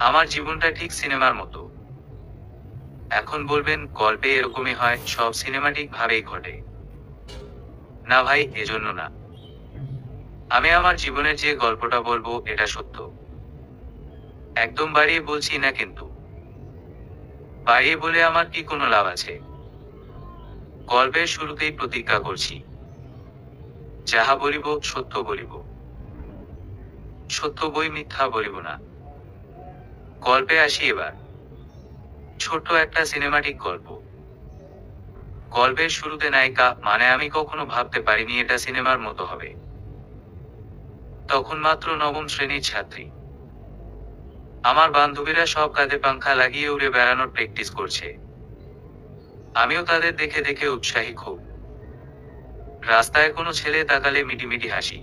আমার জীবনটা ঠিক সিনেমার মতো। এখন বলবেন গল্পে এরকমই হয়, সব সিনেমাটিক ভাবেই ঘটে। না ভাই, এজন্য না। আমি আমার জীবনের যে গল্পটা বলবো এটা সত্য। একদম বাড়িয়ে বলছি না কিন্তু। বাড়িয়ে বলে আমার কি কোনো লাভ আছে? গল্পের শুরুতেই প্রতিজ্ঞা করছি, যাহা বলিব সত্য বলিব। সত্য বই মিথ্যা বলিব না। গল্পে আসি এবার। ছোট্ট একটা সিনেমাটিক গল্প। গল্পের শুরুতে নায়িকা, মানে আমি কখনো ভাবতে পারিনি এটা সিনেমার মতো হবে। তখন মাত্র নবম শ্রেণীর ছাত্রী। আমার বান্ধবীরা সব কাঁধে পাংখা লাগিয়ে উড়ে বেড়ানোর প্র্যাকটিস করছে। আমিও তাদের দেখে দেখে উৎসাহী খুব। রাস্তায় কোনো ছেলে তাকালে মিটিমিটি হাসি।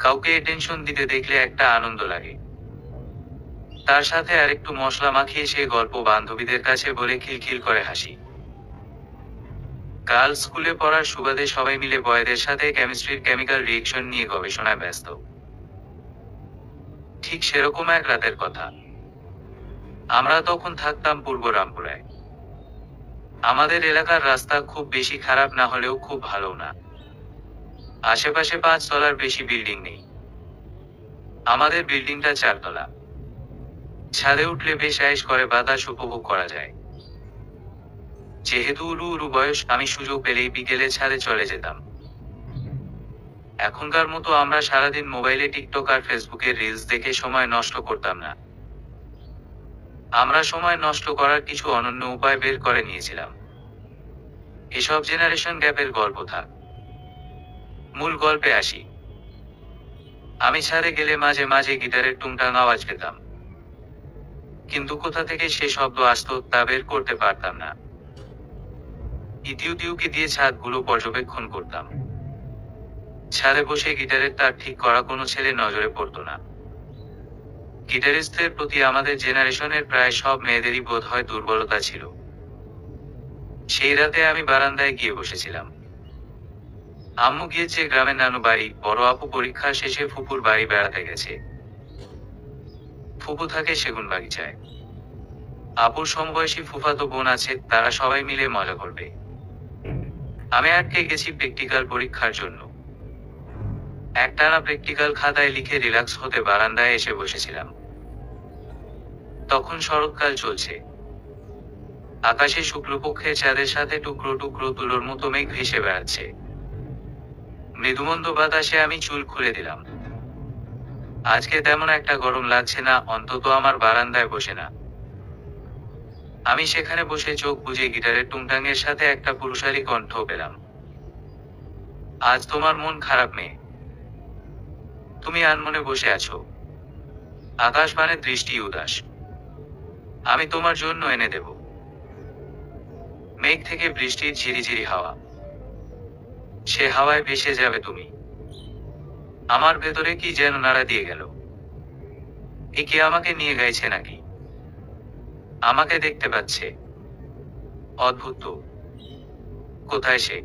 কাউকে টেনশন দিতে দেখলে একটা আনন্দ লাগে। তার সাথে আরেকটু মশলা মাখিয়ে সে গল্প বান্ধবীদের কাছে বলে খিলখিল করে হাসি। গার্লস স্কুলে পড়ার সুবাদে সবাই মিলে বয়েদের সাথে কেমিস্ট্রির কেমিক্যাল রিয়েকশন নিয়ে গবেষণায় ব্যস্ত। ঠিক সেরকম এক রাতের কথা। আমরা তখন থাকতাম পূর্ব রামপুরায়। আমাদের এলাকার রাস্তা খুব বেশি খারাপ না হলেও খুব ভালো না। আশেপাশে 5 তলার বেশি বিল্ডিং নেই। আমাদের বিল্ডিংটা 4 তলা। ছাদে উঠলে বেশ আয়েশ করে বাতাস উপভোগ করা যায়। যেহেতু উরু উরু বয়স, আমি সুযোগ পেলেই বিকেলে ছাদে চলে যেতাম। এখনকার মতো আমরা সারাদিন মোবাইলে টিকটক আর ফেসবুকে রিলস দেখে সময় নষ্ট করতাম না। আমরা সময় নষ্ট করার কিছু অনন্য উপায় বের করে নিয়েছিলাম। এসব জেনারেশন গ্যাপের গল্প থাক। মূল গল্পে আসি। আমি ছাদে গেলে মাঝে মাঝে গিটারের টুংটাং আওয়াজ পেতাম। কিন্তু কোথা থেকে সে শব্দ আসতো তা বের করতে পারতাম না। ইতিউতিউকি দিয়ে ছাদগুলো পর্যবেক্ষণ করতাম। ছাদে বসে গিটারের তার ঠিক করা কোনো ছেলে নজরে পড়তো না। গিটারিস্টদের প্রতি আমাদের জেনারেশনের প্রায় সব মেয়েদেরই বোধ হয় দুর্বলতা ছিল। সেই রাতে আমি বারান্দায় গিয়ে বসেছিলাম। আম্মু গিয়েছে গ্রামের নানু বাড়ি, বড় আপু পরীক্ষা শেষে ফুপুর বাড়ি বেড়াতে গেছে। ফুপু থাকে সেগুন বাগিচায়। আপুর সমবয়সী ফুফাতো বোন আছে, তারা সবাই মিলে মজা করবে। আমি আটকে গেছি প্র্যাকটিক্যাল পরীক্ষার জন্য। একটানা প্র্যাকটিক্যাল খাতায় লিখে রিল্যাক্স হতে বারান্দায় এসে বসেছিলাম। তখন শরৎকাল চলছে। আকাশে শুক্লপক্ষের চাঁদের সাথে টুকরো টুকরো তুলোর মতো মেঘ ভেসে বেড়াচ্ছে। মৃদুমন্দ বাতাসে আমি চুল খুলে দিলাম। আজকে তেমন একটা গরম লাগছে না, অন্তত আমার বারান্দায় বসে না। আমি সেখানে বসে চোখ বুজে গিটারের টুংটাঙের সাথে একটা পুরুষালী কণ্ঠ পেলাম। আজ তোমার মন খারাপ মেয়ে। তুমি আনমনে বসে আছো। আকাশ মানে দৃষ্টি উদাস। আমি তোমার জন্য এনে দেব। মেঘ থেকে বৃষ্টির ঝিরিঝিরি হাওয়া। সে হাওয়ায় ভেসে যাবে তুমি। আমার ভেতরে কি যেন নাড়া দিয়ে গেল। এ কি আমাকে নিয়ে গাইছে নাকি? আমাকে দেখতে পাচ্ছে। অদ্ভুত তো। কোথায় সে?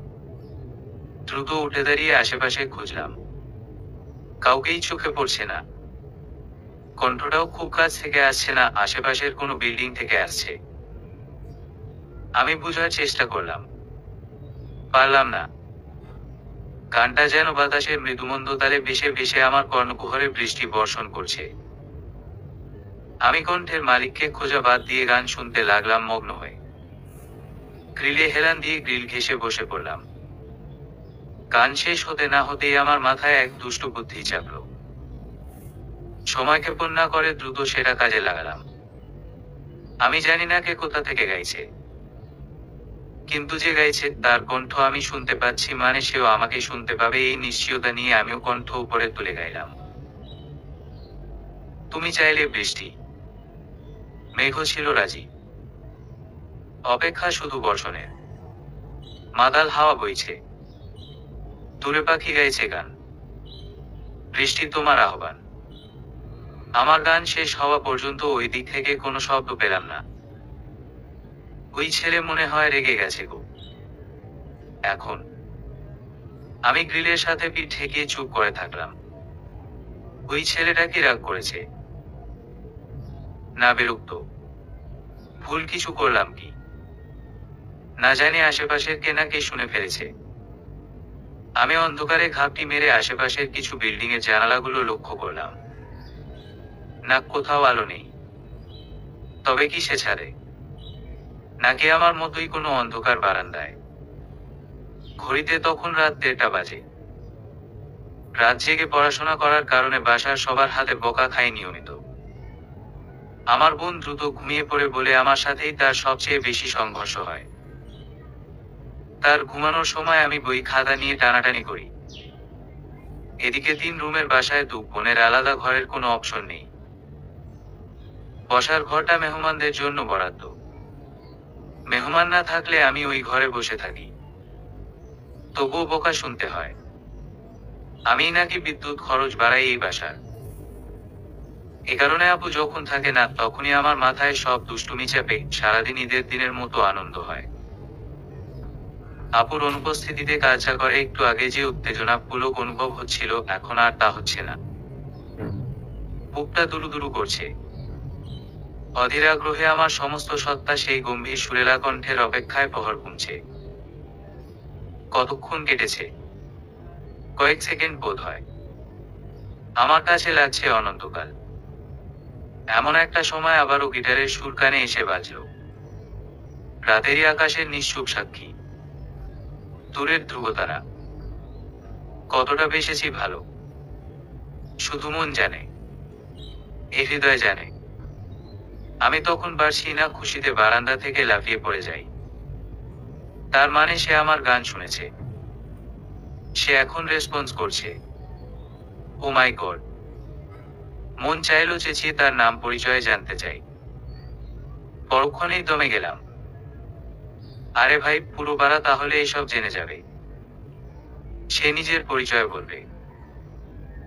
দ্রুত উঠে দাঁড়িয়ে আশেপাশে খুঁজলাম। কাউকেই চোখে পড়ছে না। কণ্ঠটাও খুব কাছ থেকে আসছে না, আশেপাশের কোনো বিল্ডিং থেকে আসছে। আমি বোঝার চেষ্টা করলাম। পারলাম না। গানটা যেন বাতাসের মৃদুমন্দ তালে ভেসে ভেসে আমার কর্ণকুহরে বৃষ্টি বর্ষণ করছে। আমি কণ্ঠের মালিককে খোঁজা বাদ দিয়ে গান শুনতে লাগলাম মগ্ন হয়ে। গ্রিলে হেলান দিয়ে গ্রিল ঘেঁষে বসে পড়লাম। গান শেষ হতে না হতেই আমার মাথায় এক দুষ্টু বুদ্ধি চাপল। সময় ক্ষেপণ না করে দ্রুত সেটা কাজে লাগালাম। আমি জানি না কে কোথা থেকে গাইছে, কিন্তু যে গাইছে তার কণ্ঠ আমি শুনতে পাচ্ছি, মানে সেও আমাকে শুনতে পাবে, এই নিশ্চয়তা নিয়ে আমিও কণ্ঠ উপরে তুলে গাইলাম। তুমি চাইলে বৃষ্টি। মেঘ ছিল রাজি। অপেক্ষা শুধু বর্ষণের। মাতাল হাওয়া বইছে। দূরে পাখি গাইছে গান। বৃষ্টি তোমার আহ্বান। আমার গান শেষ হওয়া পর্যন্ত ওই দিক থেকে কোনো শব্দ পেলাম না। ওই ছেলে মনে হয় রেগে গেছে গো। এখন আমি গ্রিলের সাথে পিঠ ঠেকিয়ে চুপ করে থাকলাম। ওই ছেলেটা কি রাগ করেছে? না বিরক্ত? ভুল কিছু করলাম কি? না জানি আশেপাশের কে না কে শুনে ফেলেছে। আমি অন্ধকারে ঘাপটি মেরে আশেপাশের কিছু বিল্ডিং এর জানালাগুলো লক্ষ্য করলাম। না, কোথাও আলো নেই। তবে কি সে ছাদে? নাকি আমার মতোই কোনো অন্ধকার বারান্দায়? ঘড়িতে তখন রাত 1:30 বাজে। রাত জেগে পড়াশোনা করার কারণে বাসার সবার হাতে বকা খাই নিয়মিত। আমার বোন দ্রুত ঘুমিয়ে পড়ে বলে আমার সাথেই তার সবচেয়ে বেশি সংঘর্ষ হয়। তার ঘুমানোর সময় আমি বই খাতা নিয়ে টানাটানি করি। এদিকে 3 রুমের বাসায় 2 বোনের আলাদা ঘরের কোনো অপশন নেই। বসার ঘরটা মেহমানদের জন্য বরাদ্দ। মেহমান না থাকলে আমি ওই ঘরে বসে থাকি। তবুও বকা শুনতে হয়। আমি নাকি বিদ্যুৎ খরচ বাড়াই এই বাসার। এ কারণে আপু যখন থাকে না তখনই আমার মাথায় সব দুষ্টুমি চাপে সারাদিন ঈদের দিনের মতো আনন্দ হয়। আপুর অনুপস্থিতিতে কাজটা করে একটু আগে যে উত্তেজনা পুলক অনুভব হচ্ছিল এখন আর তা হচ্ছে না। বুকটা দুরু করছে। অধীর আগ্রহে আমার সমস্ত সত্তা সেই গম্ভীর সুরেলা কণ্ঠের অপেক্ষায় প্রহর গুনছে। কতক্ষণ কেটেছে? কয়েক সেকেন্ড বোধ হয়। আমার কাছে লাগছে অনন্তকাল। এমন একটা সময় আবারও গিটারের সুর কানে এসে বাজল। রাতেরই আকাশের নিশ্চুপ সাক্ষী। দূরের ধ্রুবতারা। কতটা বেসেছি ভালো শুধু মন জানে, এ হৃদয় জানে। আমি তখন পারছি না খুশিতে বারান্দা থেকে লাফিয়ে পড়ে যাই। তার মানে সে আমার গান শুনেছে। সে এখন রেসপন্স করছে। ও মাই গড! মন চাইলো চেঁচিয়ে তার নাম পরিচয় জানতে চাই। পরক্ষণেই দমে গেলাম। আরে ভাই, পুরো পাড়া তাহলে এসব জেনে যাবে। সে নিজের পরিচয় বলবে,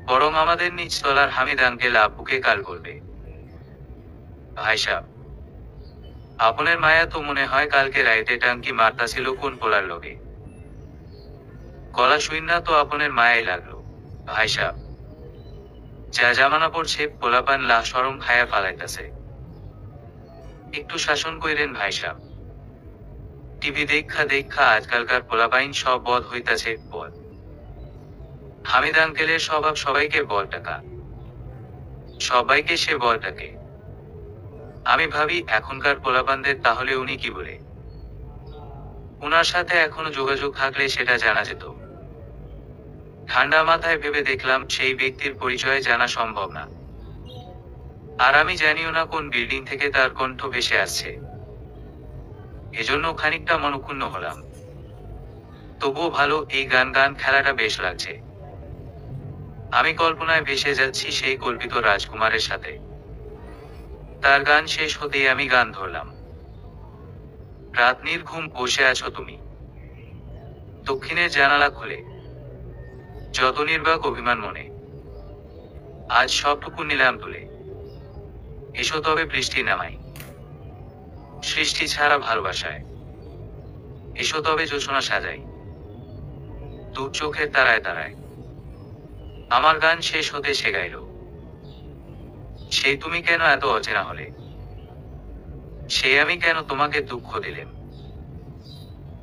বরং আমাদের নিচতলার হামিদ আঙ্কেল আব্বুকে কাল বলবে। ভাই সাব, আপনের মায়া তো মনে হয় কালকে রাইতে টাঙ্কি মারতাছিল কোন পোলার লগে। গলা শুইন না তো আপনের মায়াই লাগলো। ভাই সাব, যা জামানা পড়ছে পোলাপান লা শরম খায়া ফালাইতাছে। একটু শাসন কইরেন ভাই সাব। টিভি দেখা আজকালকার পোলাপাইন সব বদ হইতাছে বদ। হামিদ আঙ্কেলের স্বভাব সবাইকে বল টাকা। সবাইকে সে বল টাকে। আমি ভাবি এখনকার পোলাপানদের তাহলে উনি কি বলে। উনার সাথে এখনো যোগাযোগ থাকলে সেটা জানা যেত। ঠান্ডা মাথায় ভেবে দেখলাম সেই ব্যক্তির পরিচয় জানা সম্ভব না। আর আমি জানিও না কোন বিল্ডিং থেকে তার কণ্ঠ ভেসে আসছে। এজন্য খানিকটা মনক্ষুণ্ণ হলাম। তবুও ভালো, এই গান খেলাটা বেশ লাগছে। আমি কল্পনায় ভেসে যাচ্ছি সেই কল্পিত রাজকুমারের সাথে। তার গান শেষ হতেই আমি গান ধরলাম। রাত নির্ঘুম বসে আছো তুমি দক্ষিণের জানালা খুলে, যত নির্বাক অভিমান মনে। আজ সবটুকু নিলাম তুলে। এসো তবে বৃষ্টি নামাই সৃষ্টি ছাড়া ভালোবাসায়। এসো তবে জোছনা সাজাই দু চোখের তারায় তারায়। আমার গান শেষ হতে সে গাইল, সেই তুমি কেন এত অচেনা হলে, সে আমি কেন তোমাকে দুঃখ দিলেম।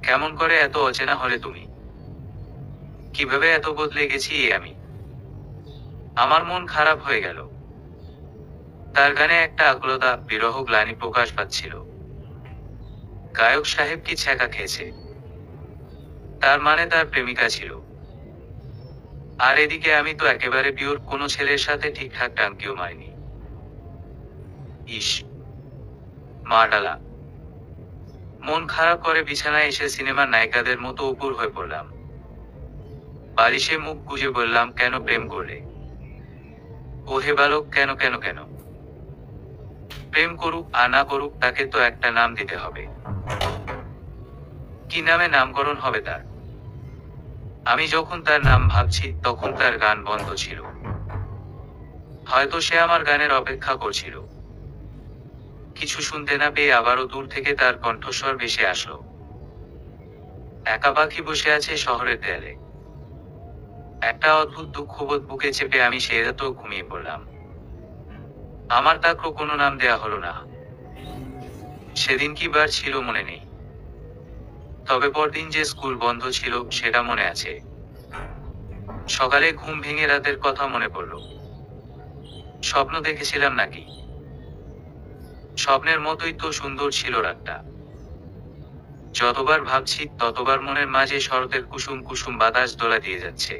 কেমন করে এত অচেনা হলে তুমি, কিভাবে এত বদলে গেছি আমি। আমার মন খারাপ হয়ে গেল। তার গানে একটা আকুলতা, বিরহ গ্লানি প্রকাশ পাচ্ছিল। গায়ক সাহেব কি ছ্যাঁকা খেয়েছে? তার মানে তার প্রেমিকা ছিল। আর এদিকে আমি তো একেবারে পিওর, কোনো ছেলের সাথে ঠিকঠাক টাঙ্কিও মারিনি। ইস, মা ডালা। মন খারাপ করে বিছানায় এসে সিনেমার নায়িকাদের মতো উপুর হয়ে পড়লাম। বালিশে মুখ গুজে বললাম, কেন প্রেম করলে? ওহে বালক, কেন কেন কেন? প্রেম করুক আর না করুক তাকে তো একটা নাম দিতে হবে। কি নামে নামকরণ হবে তার? আমি যখন তার নাম ভাবছি তখন তার গান বন্ধ ছিল। হয়তো সে আমার গানের অপেক্ষা করছিল। কিছু শুনতে না পেয়ে আবারও দূর থেকে তার কণ্ঠস্বর ভেসে আসলো। একা পাখি বসে আছে শহরের দেয়ালে। একটা অদ্ভুত দুঃখবোধ বুকে চেপে আমি সে রাতেও ঘুমিয়ে পড়লাম। আমার তাকেও কোনো নাম দেয়া হলো না। সেদিন কি বার ছিল মনে নেই, তবে পরদিন যে স্কুল বন্ধ ছিল সেটা মনে আছে। সকালে ঘুম ভেঙে রাতের কথা মনে পড়ল। স্বপ্ন দেখেছিলাম নাকি? স্বপ্নের মতোই তো সুন্দর ছিল রাতটা। যতবার ভাবছি ততবার মনের মাঝে শরতের কুসুম কুসুম বাতাস দোলা দিয়ে যাচ্ছে।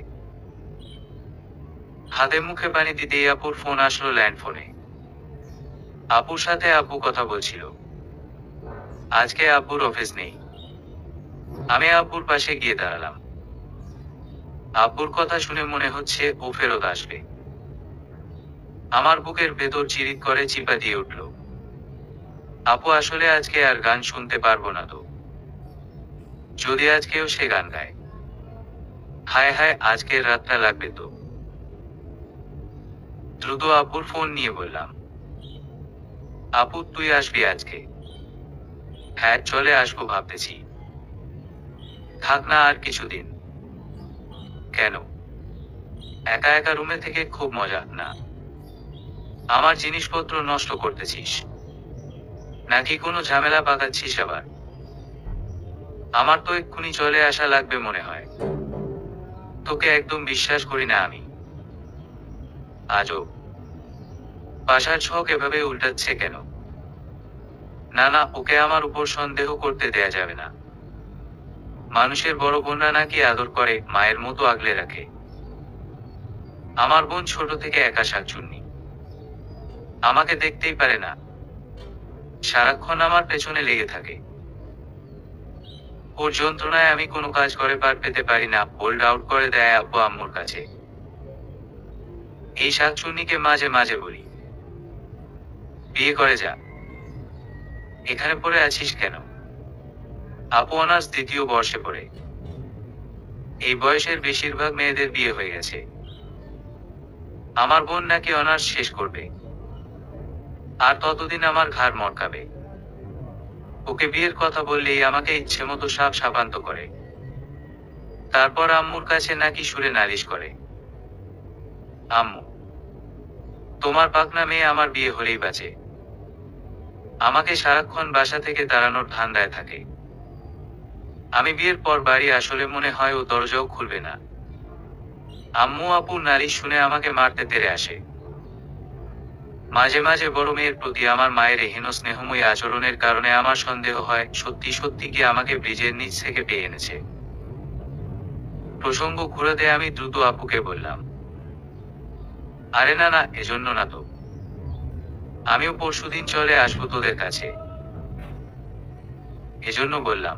হাতে মুখে পানি দিতেই আপুর ফোন আসলো ল্যান্ড ফোনে। আপুর সাথে আপু কথা বলছিল। আজকে আব্বুর অফিস নেই। আমি আব্বুর পাশে গিয়ে দাঁড়ালাম। আব্বুর কথা শুনে মনে হচ্ছে ও ফেরত আসবে। আমার বুকের ভেতর চিরিক করে চিপা দিয়ে উঠল। আপু আসলে আজকে আর গান শুনতে পারবো না তো? যদি আজকেও সে গান গায়, হায় হায় আজকের রাতটা লাগবে তো। দ্রুত আপুর ফোন নিয়ে বললাম, আপু তুই আসবি আজকে? হ্যাঁ চলে আসবো ভাবতেছি। থাক না আর কিছুদিন। কেন? একা একা রুমে থেকে খুব মজা না? আমার জিনিসপত্র নষ্ট করতেছিস নাকি কোনো ঝামেলা পাকাচ্ছিস আবার? আমার তো এক্ষুনি চলে আসা লাগবে মনে হয়। তোকে একদম বিশ্বাস করি না আমি। আজও বাসার ছক এভাবে উল্টাচ্ছে কেন? না না, ওকে আমার উপর সন্দেহ করতে দেয়া যাবে না। মানুষের বড় বোনরা নাকি আদর করে, মায়ের মতো আগলে রাখে। আমার বোন ছোট থেকে একা শাকচুন্নি। আমাকে দেখতেই পারে না, সারাক্ষণ আমার পেছনে লেগে থাকে। ওর যন্ত্রণায় আমি কোনো কাজ করে পার পেতে পারি না, হোল্ড আউট করে দেয় আব্বু আম্মুর কাছে। এই শাকচুন্নিকে মাঝে মাঝে বলি, বিয়ে করে যা, এখানে পড়ে আছিস কেন? আপু অনার্স দ্বিতীয় বর্ষে পড়ে। এই বয়সের বেশিরভাগ মেয়েদের বিয়ে হয়ে গেছে। আমার বোন নাকি অনার্স শেষ করবে, আর ততদিন আমার ঘাড় মটকাবে। ওকে বিয়ের কথা বললেই আমাকে ইচ্ছে মতো সাপ সাপান্ত করে। তারপর আম্মুর কাছে নাকি সুরে নালিশ করে, আম্মু তোমার পাকনা মেয়ে আমার বিয়ে হলেই বাঁচে। আমাকে সারাক্ষণ বাসা থেকে তাড়ানোর ধান্দায় থাকে। আমি বিয়ের পর বাড়ি আসলে মনে হয় ও দরজাও খুলবে না। আম্মু আপুর নালিশ শুনে আমাকে মারতে তেড়ে আসে। মাঝে মাঝে বড় মেয়ের প্রতি আমার মায়ের হীন স্নেহময়ী আচরণের কারণে আমার সন্দেহ হয় সত্যি সত্যি কি আমাকে ব্রিজের নিচ থেকে পেয়ে এনেছে। প্রসঙ্গ ঘুরাতে আমি দ্রুত আপুকে বললাম, আরে না না, এজন্য না তো। আমিও পরশুদিন চলে আসবো তোদের কাছে। এজন্য বললাম,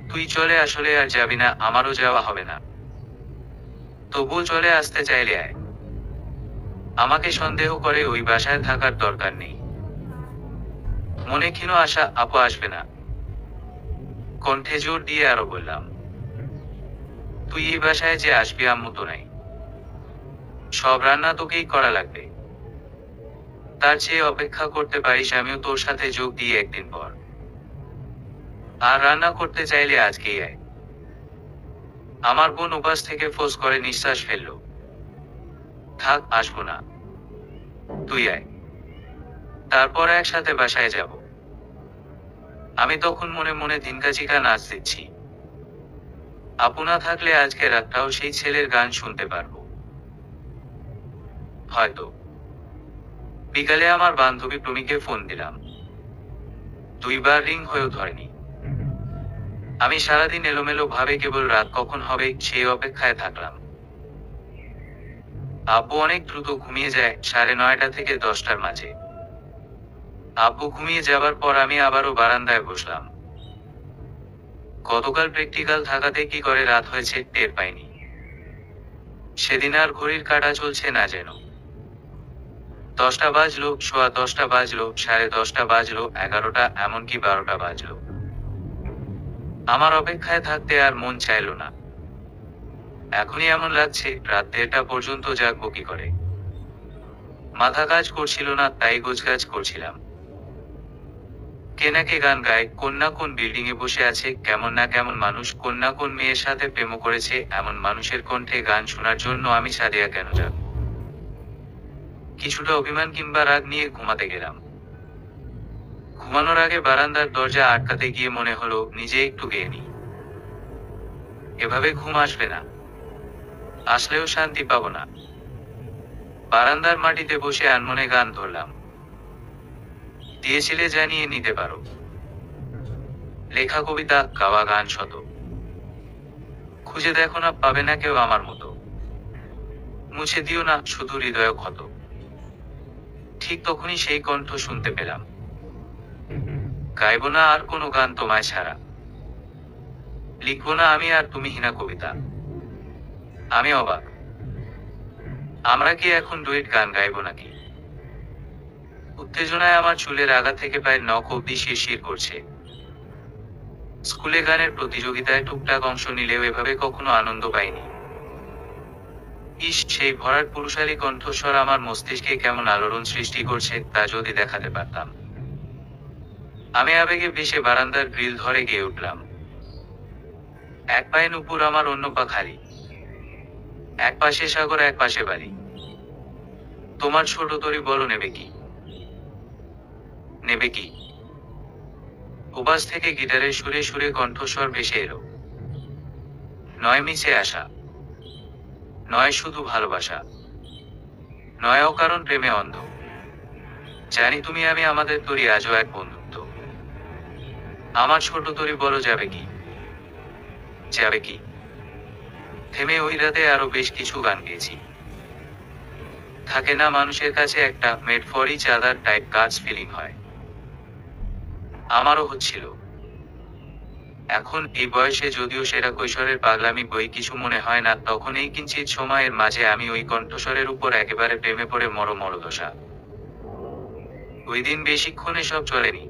তুই চলে আসলে আর যাবি না, আমারও যাওয়া হবে না। তবুও চলে আসতে চাইলে আয়। আমাকে সন্দেহ করে ওই বাসায় থাকার দরকার নেই। মনে ক্ষীণ আশা, আপু আসবে না। কণ্ঠে জোর দিয়ে আরো বললাম, তুই এই বাসায় যে আসবি আম্মু তো নাই। সব রান্না তোকেই করা লাগবে। তার চেয়ে অপেক্ষা করতে পারিস আমিও তোর সাথে যোগ দিই একদিন পর। আর রান্না করতে চাইলে আজকেই আয়। আমার বোন উপাস থেকে ফোঁস করে নিঃশ্বাস ফেলল। থাক, আসবো না, তুই আয়, তারপর একসাথে বাসায় যাব। আমি তখন মনে মনে ধিনকাচিকা নাচ দিচ্ছি। আপু না থাকলে আজকে রাতটাও সেই ছেলের গান শুনতে পারবো হয়তো। বিকালে আমার বান্ধবী প্রমিকে ফোন দিলাম। 2বার রিং হয়েও ধরেনি। আমি সারাদিন এলোমেলো ভাবে কেবল রাত কখন হবে সেই অপেক্ষায় থাকলাম। আব্বু অনেক দ্রুত ঘুমিয়ে যায়, 9:30 থেকে 10টার মাঝে। আব্বু ঘুমিয়ে যাবার পর আমি আবারও বারান্দায় বসলাম। গতকাল প্র্যাকটিক্যাল থাকাতে কি করে রাত হয়েছে টের পাইনি। সেদিন আর ঘড়ির কাঁটা চলছে না যেন। 10টা বাজলো, 10:15 বাজলো, 10:30 বাজলো, 11টা, এমনকি 12টা বাজলো। আমার অপেক্ষায় থাকতে আর মন চাইলো না। এখনই এমন লাগছে রাত 1:30 পর্যন্ত জাগবো কি করে। মাথা কাজ করছিল না, তাই গোছগাছ করছিলাম। কে না কে গান গায়, কোন না কোন বিল্ডিং এ বসে আছে কেমন না কেমন মানুষ, কোন না কোন মেয়ের সাথে প্রেম করেছে এমন মানুষের কণ্ঠে গান শোনার জন্য আমি সাদিয়া কেন যাব? কিছুটা অভিমান কিংবা রাগ নিয়ে ঘুমাতে গেলাম। ঘুমানোর আগে বারান্দার দরজা আটকাতে গিয়ে মনে হলো নিজে একটু গেয়ে নি। এভাবে ঘুম আসবে না, আসলেও শান্তি পাবো না। বারান্দার মাটিতে বসে আনমনে গান ধরলাম। দিয়েছিলে জানিয়ে নিতে পারো, লেখা কবিতা, গাওয়া গান শত। খুঁজে দেখো না, পাবে না কেউ আমার মতো। মুছে দিও না শুধু হৃদয় ক্ষত। ঠিক তখনই সেই কণ্ঠ শুনতে পেলাম। গাইব না আর কোনো গান তোমায় ছাড়া, লিখবো না আমি আর তুমিহীনা কবিতা। আমি অবাক, আমরা কি এখন ডুয়েট গান গাইবো নাকি? উত্তেজনায় আমার চুলের আগা থেকে প্রায় নখ অব্দি শিরশির করছে। স্কুলে গানের প্রতিযোগিতায় টুকটাক অংশ নিলেও এভাবে কখনো আনন্দ পাইনি। ইস, সেই ভরাট পুরুষালী কণ্ঠস্বর আমার মস্তিষ্কে কেমন আলোড়ন সৃষ্টি করছে তা যদি দেখাতে পারতাম। আমি আবেগে ভেসে বারান্দার গ্রিল ধরে গিয়ে উঠলাম। এক পায়ে নুপুর আমার, অন্য পা খালি। এক পাশে সাগর, এক পাশে বাড়ি। তোমার ছোট তরি বলো, নেবে কি? নেবে কি? ওপাশ থেকে গিটারের সুরে সুরে কণ্ঠস্বর ভেসে এলো। নয় মিছে আসা, নয় শুধু ভালোবাসা, নয় অকারণ প্রেমে অন্ধ। জানি তুমি আমি, আমাদের তরি আজও এক বন্ধুত্ব। আমার ছোট তরি বলো, যাবে কি? যাবে কি? থেমে ওই রাতে আরো বেশ কিছু গান গেয়েছি। থাকে না মানুষের কাছে একটা made for each other type কাজ ফিলিং হয়, আমারও হচ্ছিল। এখন এই বয়সে যদিও সেটা কৈশোরের পাগলামি বই কিছু মনে হয় না, তখন এই কিঞ্চিত সময়ের মাঝে আমি ওই কণ্ঠস্বরের উপর একেবারে প্রেমে পড়ে মরদশা। ওই দিন বেশিক্ষণ এসব চলেনি।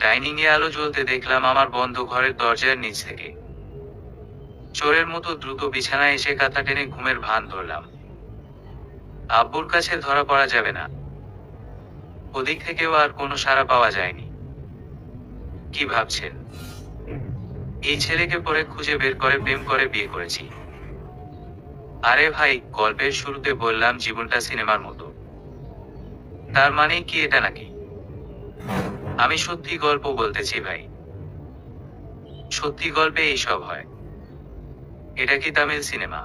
ডাইনিং এ আলো জ্বলতে দেখলাম আমার বন্ধ ঘরের দরজার নিচ থেকে। চোরের মতো দ্রুত বিছানায় এসে কাঁথা টেনে ঘুমের ভান ধরলাম। আব্বুর কাছে ধরা পড়া যাবে না, ওদিক থেকেও আর কোনো সাড়া পাওয়া যায়নি। কি ভাবছেন? এই ছেলেকে পরে খুঁজে বের করে প্রেম করে বিয়ে করেছি। আরে ভাই, গল্পের শুরুতে বললাম জীবনটা সিনেমার মতো। তার মানে কি এটা নাকি? আমি সত্যি গল্প বলতেছি ভাই, সত্যি গল্পে এইসব হয়। এটা কি তামিল সিনেমা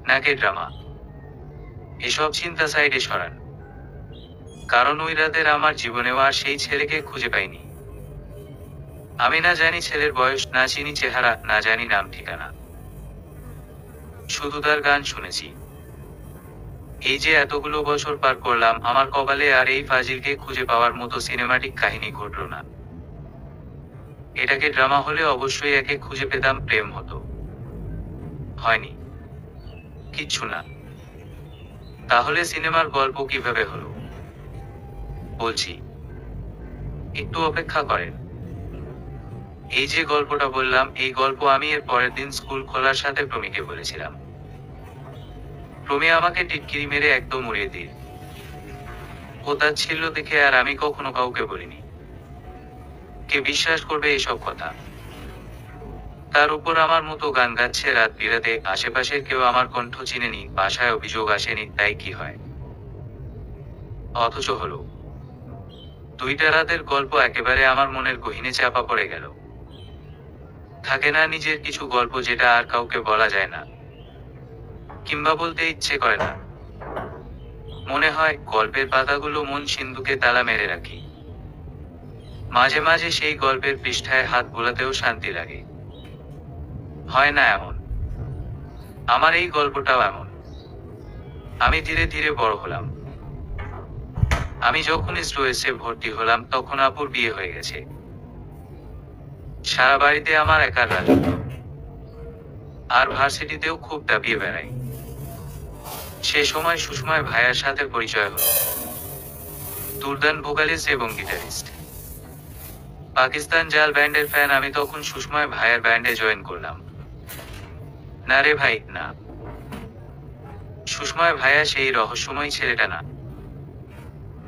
নাকি ড্রামা? এসব চিন্তা সাইডে সরান, কারণ ওই রাতের আমার জীবনেও আর সেই ছেলেকে খুঁজে পাইনি। আমি না জানি ছেলের বয়স, না চিনি চেহারা, না জানি নাম ঠিকানা। শুধু তার গান শুনেছি। এই যে এতগুলো বছর পার করলাম, আমার কপালে আর এই ফাজিলকে খুঁজে পাওয়ার মতো সিনেমাটিক কাহিনী ঘটল না। এটাকে ড্রামা হলে অবশ্যই একে খুঁজে পেতাম, প্রেম হতো। হয়নি, কিচ্ছু না। তাহলে সিনেমার গল্প কিভাবে হলো? বলছি, একটু অপেক্ষা করেন। এই যে গল্পটা বললাম, এই গল্প আমি এর পরের দিন স্কুল খোলার সাথে প্রমিকে বলেছিলাম। প্রমি আমাকে টিটকিরি মেরে একদম উড়িয়ে দিল। ও তার ছিল দেখে আর আমি কখনো কাউকে বলিনি। কে বিশ্বাস করবে এসব কথা? তার উপর আমার মতো গান গাচ্ছে রাত বিরাতে, আশেপাশের কেউ আমার কণ্ঠ চিনেনি, বাসায় অভিযোগ আসেনি, তাই কি হয়? অথচ হলো। 2টা রাতের গল্প একেবারে আমার মনের গহীনে চাপা পড়ে গেল। থাকে না নিজের কিছু গল্প যেটা আর কাউকে বলা যায় না, কিংবা বলতে ইচ্ছে করে না। মনে হয় গল্পের পাতাগুলো মন সিন্ধুকে তালা মেরে রাখি। মাঝে মাঝে সেই গল্পের পৃষ্ঠায় হাত বোলাতেও শান্তি লাগে। হয় না এমন? আমার এই গল্পটাও এমন। আমি ধীরে ধীরে বড় হলাম। আমি যখন স্টুডেন্টসে ভর্তি হলাম তখন আপুর বিয়ে হয়ে গেছে। সারা বাড়িতে আমার একার রাজত্ব। আর ভার্সিটিতেও খুব দাপিয়ে বেড়াই। সে সময় সুষমায় ভাইয়ার সাথে পরিচয় হলো। দুর্দান্ত ভোকালিস্ট এবং গিটারিস্ট। পাকিস্তান জাল ব্যান্ডের ফ্যান আমি তখন সুষমায় ভাইয়ার ব্যান্ডে জয়েন করলাম। না রে ভাই, না। সুষমায় ভাইয়া সেই রহস্যময় ছেলেটা না।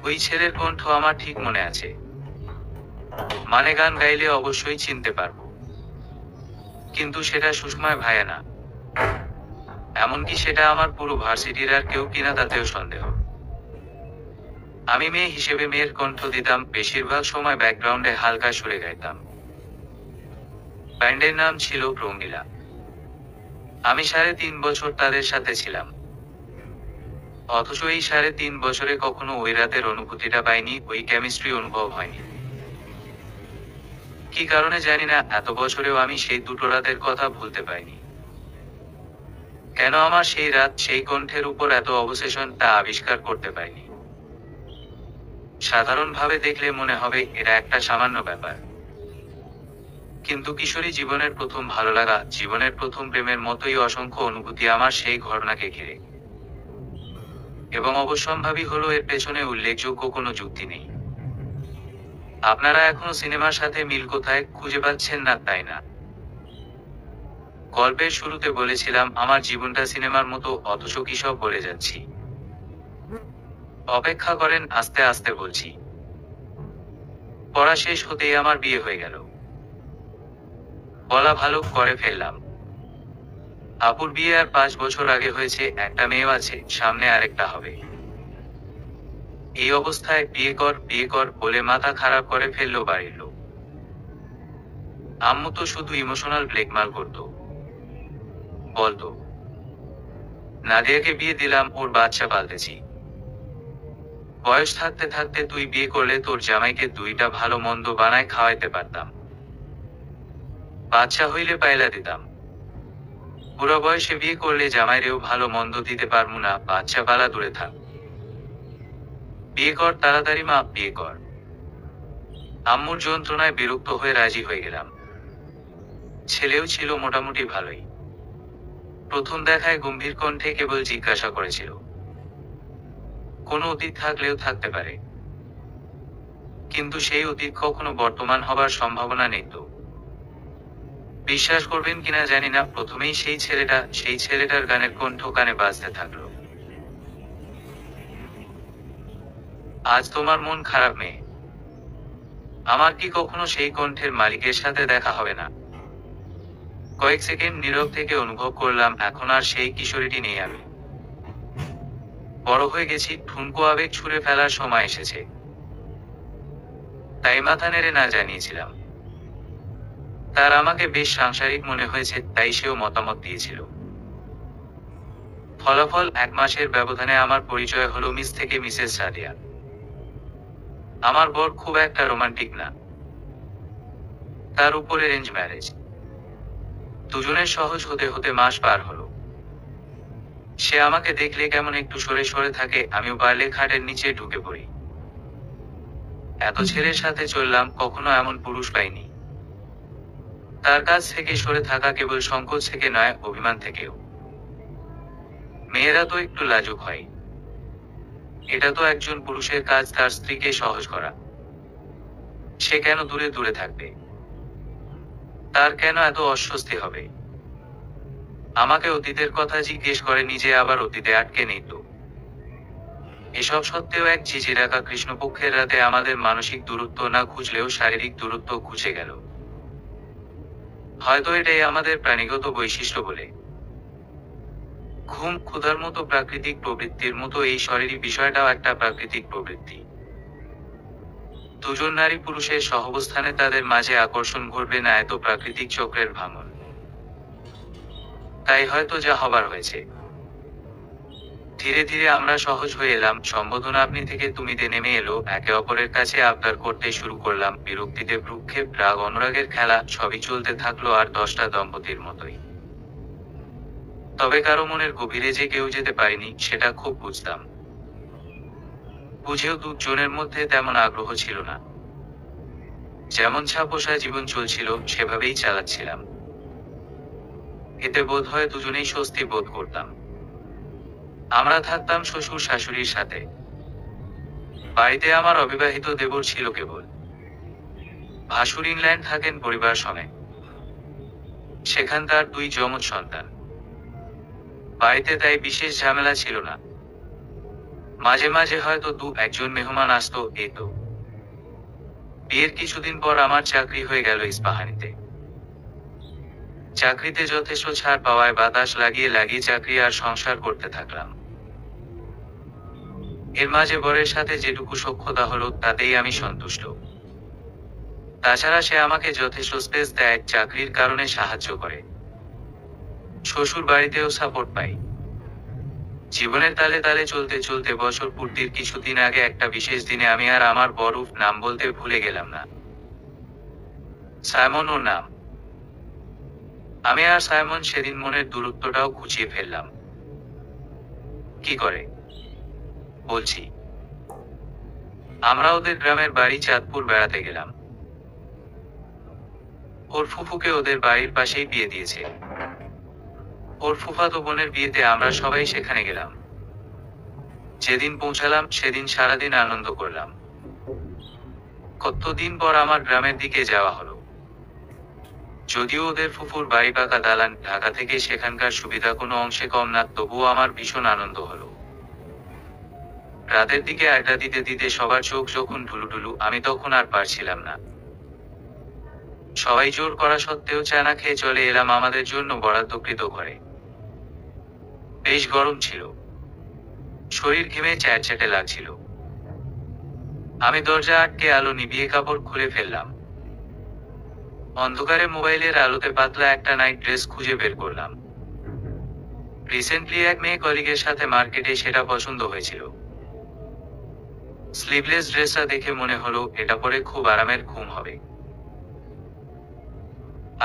ওই ছেলের কণ্ঠ আমার ঠিক মনে আছে। মানে গান গাইলে অবশ্যই চিনতে পারবো, কিন্তু সেটা সুষমায় ভাইয়া না। এমনকি সেটা আমার পুরো ভার্সিটির আর কেউ কিনা তাতেও সন্দেহ। আমি মেয়ে হিসেবে মেয়ের কণ্ঠ দিতাম, বেশিরভাগ সময় ব্যাকগ্রাউন্ডে হালকা সুরে গাইতাম। ব্যান্ডের নাম ছিল প্রমীলা। আমি 3.5 বছর তাদের সাথে ছিলাম। অথচ এই 3.5 বছরে কখনো ওই রাতের অনুভূতিটা পাইনি, ওই কেমিস্ট্রি অনুভব হয়নি। কি কারণে জানি না, এত বছরেও আমি সেই দুটো রাতের কথা ভুলতে পারিনি। কেন আমার সেই রাত, সেই কণ্ঠের উপর এত অবসেশন, তা আবিষ্কার করতে পারিনি। সাধারণভাবে দেখলে মনে হবে এটা একটা সামান্য ব্যাপার, কিন্তু কিশোরী জীবনের প্রথম ভালো লাগা, জীবনের প্রথম প্রেমের মতোই অসংখ্য অনুভূতি আমার সেই ঘটনাকে ঘিরে। এবং অবশ্যম্ভাবী হলো এর পেছনে উল্লেখযোগ্য কোনো যুক্তি নেই। আপনারা এখনো সিনেমার সাথে মিল কোথায় খুঁজে পাচ্ছেন না, তাই না? গল্পের শুরুতে বলেছিলাম আমার জীবনটা সিনেমার মতো, অথচ কি সব বলে যাচ্ছি। অপেক্ষা করেন, আস্তে আস্তে বলছি। পড়া শেষ হতেই আমার বিয়ে হয়ে গেল। বলা ভালো করে ফেললাম। আপুর বিয়ে আর 5 বছর আগে হয়েছে, একটা মেয়ে আছে, সামনে আরেকটা হবে। এই অবস্থায় বিয়ে কর বলে মাথা খারাপ করে ফেললো বাড়ির লোক। আম্মু তো শুধু ইমোশনাল ব্ল্যাকমেল করতো, বলতো নাদিয়াকে বিয়ে দিলাম, ওর বাচ্চা পালতেছি। বয়স থাকতে থাকতে তুই বিয়ে করলে তোর জামাইকে 2টা ভালো মন্দ বানায় খাওয়াইতে পারতাম, বাচ্চা হইলে পাইলা দিতাম। বুড়া বয়সে বিয়ে করলে জামাইরেও ভালো মন্দ দিতে পারবো না, বাচ্চা পালা দূরে থাক। বিয়ে কর তাড়াতাড়ি মা, বিয়ে কর। আম্মুর যন্ত্রণায় বিরক্ত হয়ে রাজি হয়ে গেলাম। ছেলেও ছিল মোটামুটি ভালোই। প্রথম দেখায় গম্ভীর কণ্ঠে কেবল জিজ্ঞাসা করেছিল, কোনো অতীত থাকলেও থাকতে পারে, কিন্তু সেই অতীত কখনো বর্তমান হবার সম্ভাবনা নেই তো? বিশ্বাস করবেন কিনা জানি না, প্রথমেই সেই ছেলেটার গানের কণ্ঠ কানে বাজতে থাকলো। আজ তোমার মন খারাপ মেয়ে? আমার কি কখনো সেই কণ্ঠের মালিকের সাথে দেখা হবে না? কয়েক সেকেন্ড নীরব থেকে অনুভব করলাম এখন আর সেই কিশোরীটি নেই আমি। বড় হয়ে গেছি, ঠুনকো আবেগ ছুঁড়ে ফেলার সময় এসেছে। তাই মাথা নেড়ে না জানিয়েছিলাম। তার আমাকে বেশ সাংসারিক মনে হয়েছে, তাই সেও মতামত দিয়েছিল। ফলাফল 1 মাসের ব্যবধানে আমার পরিচয় হলো মিস থেকে মিসেস সাদিয়া। আমার বর খুব একটা রোমান্টিক না, তার উপরে অ্যারেঞ্জ ম্যারেজ। দুজনের সহজ হতে হতে মাস পার হলো। সে আমাকে দেখলে কেমন একটু সরে সরে থাকে, আমিও পারলে খাটের নিচে ঢুকে পড়ি। এত ছেলের সাথে চললাম, কখনো এমন পুরুষ পাইনি। তার কাছ থেকে সরে থাকা কেবল সংকোচ থেকে নয়, অভিমান থেকেও। মেয়েরা তো একটু লাজুক হয়। এটা তো একজন পুরুষের কাজ তার স্ত্রীকে সহজ করা। সে কেন দূরে দূরে থাকবে? তার কেন এত অস্বস্তি হবে? আমাকে অতীতের কথা জিজ্ঞেস করে, নিজে আবার অতীতে আটকে নেই তো। এসব সত্ত্বেও এক ঝিঝিরাকা কৃষ্ণপক্ষের রাতে আমাদের মানসিক দূরত্ব না ঘুচলেও শারীরিক দূরত্ব ঘুচে গেল। হয়তো এটাই আমাদের প্রাণীগত বৈশিষ্ট্য বলে। ঘুম, ক্ষুধার মতো প্রাকৃতিক প্রবৃত্তির মতো এই শরীরী বিষয়টাও একটা প্রাকৃতিক প্রবৃত্তি। দুজন নারী পুরুষের সহাবস্থানে তাদের মাঝে আকর্ষণ ঘটবে না, এত প্রাকৃতিক চক্রের ভাঙন। তাই হয়তো যা হবার হয়েছে। ধীরে ধীরে আমরা সহজ হয়ে এলাম, সম্বোধনা আপনি থেকে তুমিতে নেমে এলো, একে অপরের কাছে আবদার করতে শুরু করলাম, বিরক্তিতে ভ্রুক্ষেপ, রাগ অনুরাগের খেলা, সবই চলতে থাকলো আর 10টা দম্পতির মতোই। তবে কারো মনের গভীরে যে কেউ যেতে পারিনি, সেটা খুব বুঝতাম। বুঝেও দুজনের মধ্যে তেমন আগ্রহ ছিল না। যেমন ছাপোষা জীবন চলছিল, সেভাবেই চালাচ্ছিলাম। এতে বোধ হয় দুজনেই স্বস্তি বোধ করতাম। আমরা থাকতাম শ্বশুর শাশুড়ির সাথে। বাড়িতে আমার অবিবাহিত দেবর ছিল কেবল। ভাসুর ইংল্যান্ড থাকেন পরিবার সমেত। সেখান তার 2 যমজ সন্তান। বাড়িতে তাই বিশেষ ঝামেলা ছিল না। মাঝে মাঝে হয়তো 2-1 মেহমান আসতো, এই তো। বিয়ের কিছুদিন পর আমার চাকরি হয়ে গেল ইস্পাহানিতে। চাকরিতে যথেষ্ট ছাড় পাওয়ায় বাতাস লাগিয়ে লাগিয়ে চাকরি আর সংসার করতে থাকলাম। এর মাঝে বরের সাথে যেটুকু সখ্যতা হলো তাতেই আমি সন্তুষ্ট। তাছাড়া সে আমাকে যথেষ্ট স্পেস দেয়, চাকরির কারণে সাহায্য করে, শ্বশুর বাড়িতেও সাপোর্ট পাই। জীবনের তালে তালে চলতে চলতে বছর পূর্তির কিছুদিন আগে একটা বিশেষ দিনে আমি আর আমার বর, নাম বলতে ভুলে গেলাম না, সাইমন ওর নাম। আমি আর সাইমন সেদিন মনের দূরত্বটাও ঘুচিয়ে ফেললাম। কি করে বলছি। আমরা ওদের গ্রামের বাড়ি চাঁদপুর বেড়াতে গেলাম। ওর ফুফুকে ওদের বাড়ির পাশেই বিয়ে দিয়েছে। ওর ফুফাতো বোনের বিয়েতে আমরা সবাই সেখানে গেলাম। যেদিন পৌঁছালাম সেদিন সারাদিন আনন্দ করলাম। কতদিন পর আমার গ্রামের দিকে যাওয়া হলো। যদিও ওদের ফুফুর বাড়ি পাকা দালান, ঢাকা থেকে সেখানকার সুবিধা কোনো অংশে কম না, তবুও আমার ভীষণ আনন্দ হলো। রাতের দিকে আড্ডা দিতে দিতে সবার চোখ যখন ঢুলুঢুলু, আমি তখন আর পারছিলাম না। সবাই জোর করা সত্ত্বেও চা না খেয়ে চলে এলাম আমাদের জন্য বরাদ্দকৃত ঘরে। বেশ গরম ছিল, শরীর ঘেমে চ্যাটচ্যাটে লাগছিল। আমি দরজা আটকে আলো নিভিয়ে কাপড় খুলে ফেললাম। অন্ধকারে মোবাইলের আলোতে পাতলা একটা নাইট ড্রেস খুঁজে বের করলাম। রিসেন্টলি এক মেয়ে কলিগের সাথে মার্কেটে সেটা পছন্দ হয়েছিল। স্লিভলেস ড্রেসটা দেখে মনে হলো এটা পরে খুব আরামের ঘুম হবে।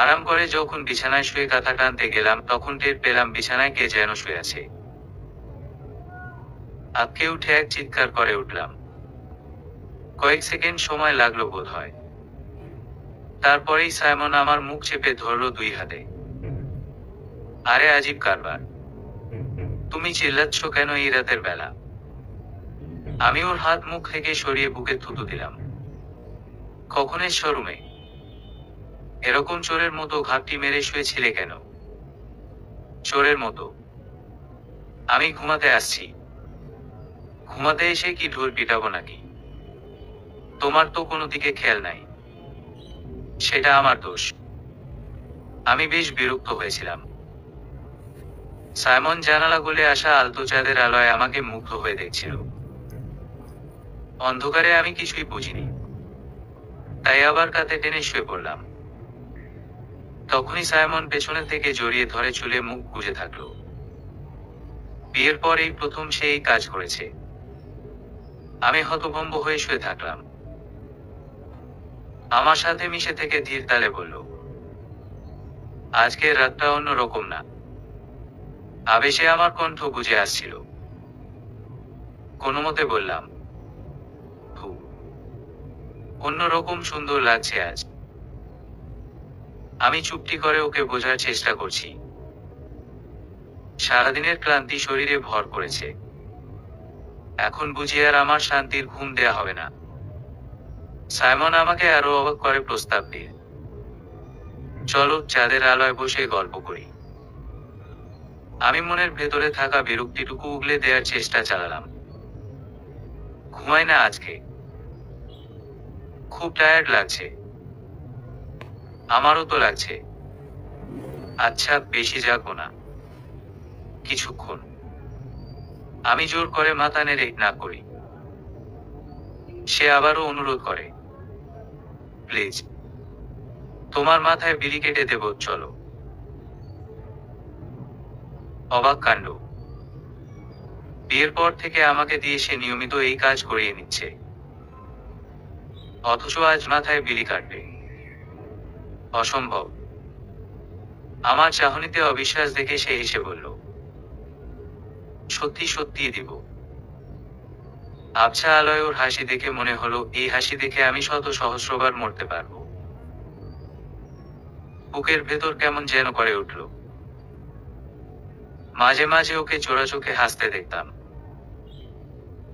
আরাম করে যখন বিছানায় শুয়ে কাঁথা টানতে গেলাম তখন টের পেলাম বিছানায় কে যেন শুয়ে আছে। আঁতকে উঠে এক চিৎকার করে উঠলাম। কয়েক সেকেন্ড সময় লাগলো বোধ হয়। তারপরেই সাইমন আমার মুখ চেপে ধরলো দুই হাতে। আরে আজীব কারবার, তুমি চিল্লাচ্ছ কেন এই রাতের বেলা? আমি ওর হাত মুখ থেকে সরিয়ে বুকে থুতু দিলাম। কখনের শোরুমে এরকম চোরের মতো ঘাপটি মেরে শুয়েছিলে কেন? চোরের মতো? আমি ঘুমাতে আসছি। ঘুমাতে এসে কি ঢোল পিটাবো নাকি? তোমার তো কোনো দিকে খেয়াল নাই। সেটা আমার দোষ। আমি বেশ বিরক্ত হয়েছিলাম। সাইমন জানালা গলে আসা আলতো চাঁদের আলোয় আমাকে মুগ্ধ হয়ে দেখছিল। অন্ধকারে আমি কিছুই বুঝিনি, তাই আবার কাঁধে টেনে শুয়ে পড়লাম। তখনই সাইমন পেছনে থেকে জড়িয়ে ধরে চুলে মুখ গুজে থাকলো। বিয়ের পর এই প্রথম সে এই কাজ করেছে। আমি হতভম্ব হয়ে শুয়ে থাকলাম। আমার সাথে মিশে থেকে ধীর তালে বলল, আজকের রাতটা অন্য রকম না। আবেশে আমার কণ্ঠ বুঝে আসছিল। কোনোমতে বললাম, অন্যরকম সুন্দর লাগছে আজ। আমি চুপটি করে ওকে বোঝার চেষ্টা করছি। সারাদিনের ক্লান্তি শরীরে ভর করেছে। এখন বুঝি আর আমার শান্তির ঘুম দেয়া হবে না। সাইমন আমাকে আরো অবাক করে প্রস্তাব দিয়ে, চলো চাঁদের আলোয় বসে গল্প করি। আমি মনের ভেতরে থাকা বিরক্তিটুকু উগলে দেওয়ার চেষ্টা চালালাম। ঘুমাই না আজকে, খুব টায়ার্ড লাগছে। আমারও তো লাগছে। আচ্ছা বেশি জাগবো না, কিছুক্ষণ। আমি জোর করে মাথা নেড়ে না করি। সে আবারও অনুরোধ করে, প্লিজ, তোমার মাথায় বিড়ি কেটে দেব, চলো। অবাক কাণ্ড, বিয়ের পর থেকে আমাকে দিয়ে সে নিয়মিত এই কাজ করিয়ে নিচ্ছে, অথচ আজ মাথায় বিড়ি কাটবে? অসম্ভব। আমার চাহনিতে অবিশ্বাস দেখে সে হেসে বলল, সত্যি সত্যি দিব। আবছা আলোয় ওর হাসি দেখে মনে হলো এই হাসি দেখে আমি শত সহস্রবার মরতে পারবো। বুকের ভেতর কেমন যেন করে উঠল। মাঝে মাঝে ওকে চোরা চোখে হাসতে দেখতাম।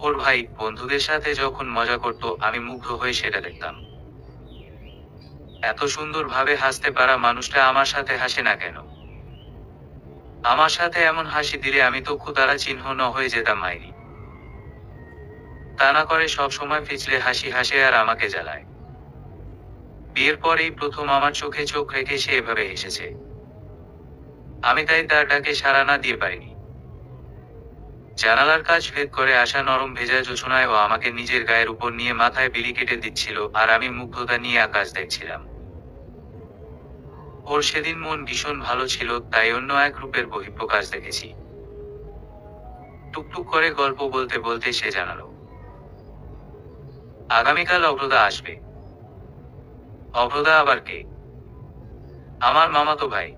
ওর ভাই বন্ধুদের সাথে যখন মজা করত আমি মুগ্ধ হয়ে সেটা দেখতাম। এত সুন্দর ভাবে হাসতে পারা মানুষটা আমার সাথে হাসে না কেন? আমার সাথে এমন হাসি দিলে আমি তো খুদারা চিহ্ন ন হয়ে যেতাম মাইরি। তা না করে সব সময় পিছলে হাসি হাসে আর আমাকে জ্বালায়। বিয়ের পর এই প্রথম আমার চোখে চোখ রেখে সে এভাবে হেসেছে। আমি তাই তার ডাকে সাড়া না দিয়ে পারিনি। জানালার কাঁচ ভেদ করে আসা নরম ভেজা জোছনায় ও আমাকে নিজের গায়ের উপর নিয়ে মাথায় বিলি কেটে দিচ্ছিল, আর আমি মুগ্ধতা নিয়ে আকাশ দেখছিলাম। ওর সেদিন মন ভীষণ ভালো ছিল, তাই অন্য এক রূপের বহিঃপ্রকাশ দেখেছি। টুকটুক করে গল্প বলতে বলতে সে জানালো, আগামীকাল অভ্রদা আসবে। অভ্রদা আবার কে? আমার মামাতো ভাই।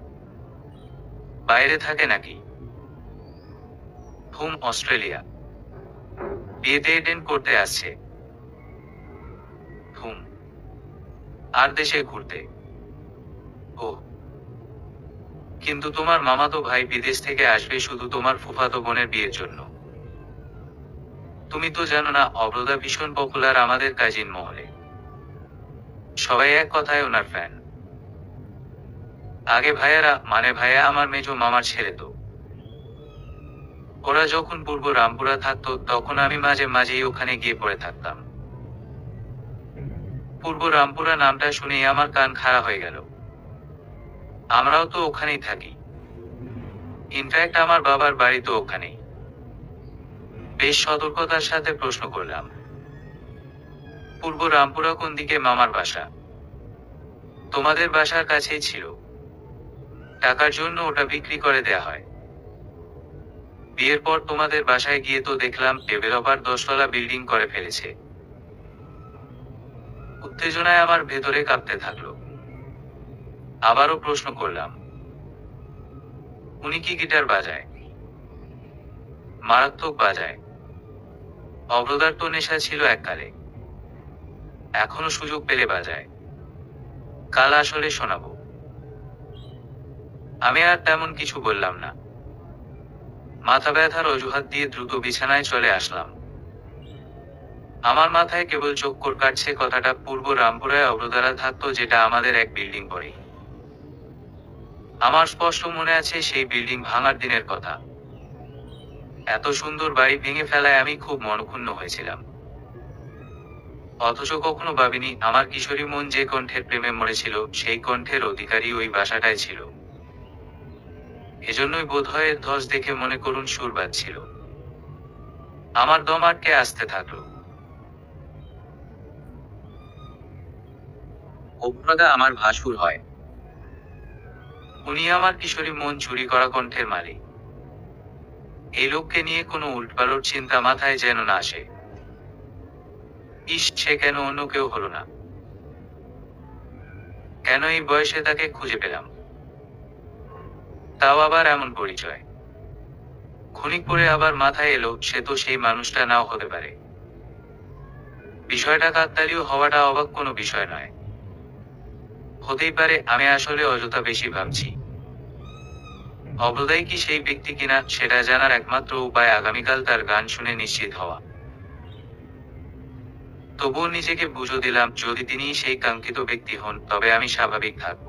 বাইরে থাকে নাকি? হুম, অস্ট্রেলিয়া। বিয়েতে অ্যাটেন্ড করতে আসছে। হুম। আর দেশে ঘুরতে। ও, কিন্তু তোমার মামাতো ভাই বিদেশ থেকে আসবে শুধু তোমার ফুফাতো বোনের বিয়ের জন্য। তুমি তো জানো না, অভ্রদা ভীষণ পপুলার আমাদের কাজিন মহলে। সবাই এক কথায় ওনার ফ্যান। আগে ভাইয়ারা, মানে ভাইয়া আমার মেজো মামার ছেলে তো। ওরা যখন পূর্ব রামপুরা থাকতো তখন আমি মাঝে মাঝেই ওখানে গিয়ে পড়ে থাকতাম। পূর্ব রামপুরা নামটা শুনেই আমার কান খাড়া হয়ে গেল। আমরাও তো ওখানেই থাকি। ইনফ্যাক্ট আমার বাবার বাড়ি তো ওখানেই। বেশ সতর্কতার সাথে প্রশ্ন করলাম, পূর্ব রামপুরা কোন দিকে মামার বাসা? তোমাদের বাসার কাছেই ছিল। টাকার জন্য ওটা বিক্রি করে দেয়া হয়। বিয়ের পর তোমাদের বাসায় গিয়ে তো দেখলাম ডেভেলপার 10 তলা বিল্ডিং করে ফেলেছে। উত্তেজনায় আমার ভেতরে কাঁপতে থাকলো। আবারও প্রশ্ন করলাম, উনি কি গিটার বাজায়? মারাত্মক বাজায়। অভ্রদার তো নেশা ছিল এককালে। এখনো সুযোগ পেলে বাজায়। কাল আসলে শোনাবো। আমি আর তেমন কিছু বললাম না। মাথা ব্যথার অজুহাত দিয়ে দ্রুত বিছানায় চলে আসলাম। আমার মাথায় কেবল চক্কর কাটছে কথাটা পূর্ব রামপুরায় অভ্রদারা থাকতো, যেটা আমাদের এক বিল্ডিং পরেই। আমার স্পষ্ট মনে আছে সেই বিল্ডিং ভাঙার দিনের কথা। এত সুন্দর বাড়ি ভেঙে ফেলায় আমি খুব মনক্ষুণ্ণ হয়েছিলাম। অথচ কখনো ভাবিনি আমার কিশোরী মন যে কণ্ঠের প্রেমে মরেছিল সেই কণ্ঠের অধিকারী ওই বাসাটায় ছিল। এজন্যই বোধহয় এর ধস দেখে মনে করুন সুর বাজছিল। আমার দম আটকে আসতে থাকলো। অভ্রদা আমার ভাসুর হয়। উনি আমার কিশোরী মন চুরি করা কণ্ঠের মালিক। এই লোককে নিয়ে কোনো উল্টপালট চিন্তা মাথায় যেন না আসে। ইস, সে কেন অন্য কেউ হলো না? কেন এই বয়সে তাকে খুঁজে পেলাম? তাও আবার এমন পরিচয়। ক্ষণিক পরে আবার মাথায় এলো সে তো সেই মানুষটা নাও হতে পারে। বিষয়টা কাকতালীয় হওয়াটা অবাক কোনো বিষয় নয়। হতেই পারে আমি আসলে অযথা বেশি ভাবছি। অভ্রদাই কি সেই ব্যক্তি কিনা সেটা জানার একমাত্র উপায় আগামীকাল তার গান শুনে নিশ্চিত হওয়া। তবুও নিজেকে বুঝো দিলাম, যদি তিনি সেই কাঙ্ক্ষিত ব্যক্তি হন তবে আমি স্বাভাবিক থাকব।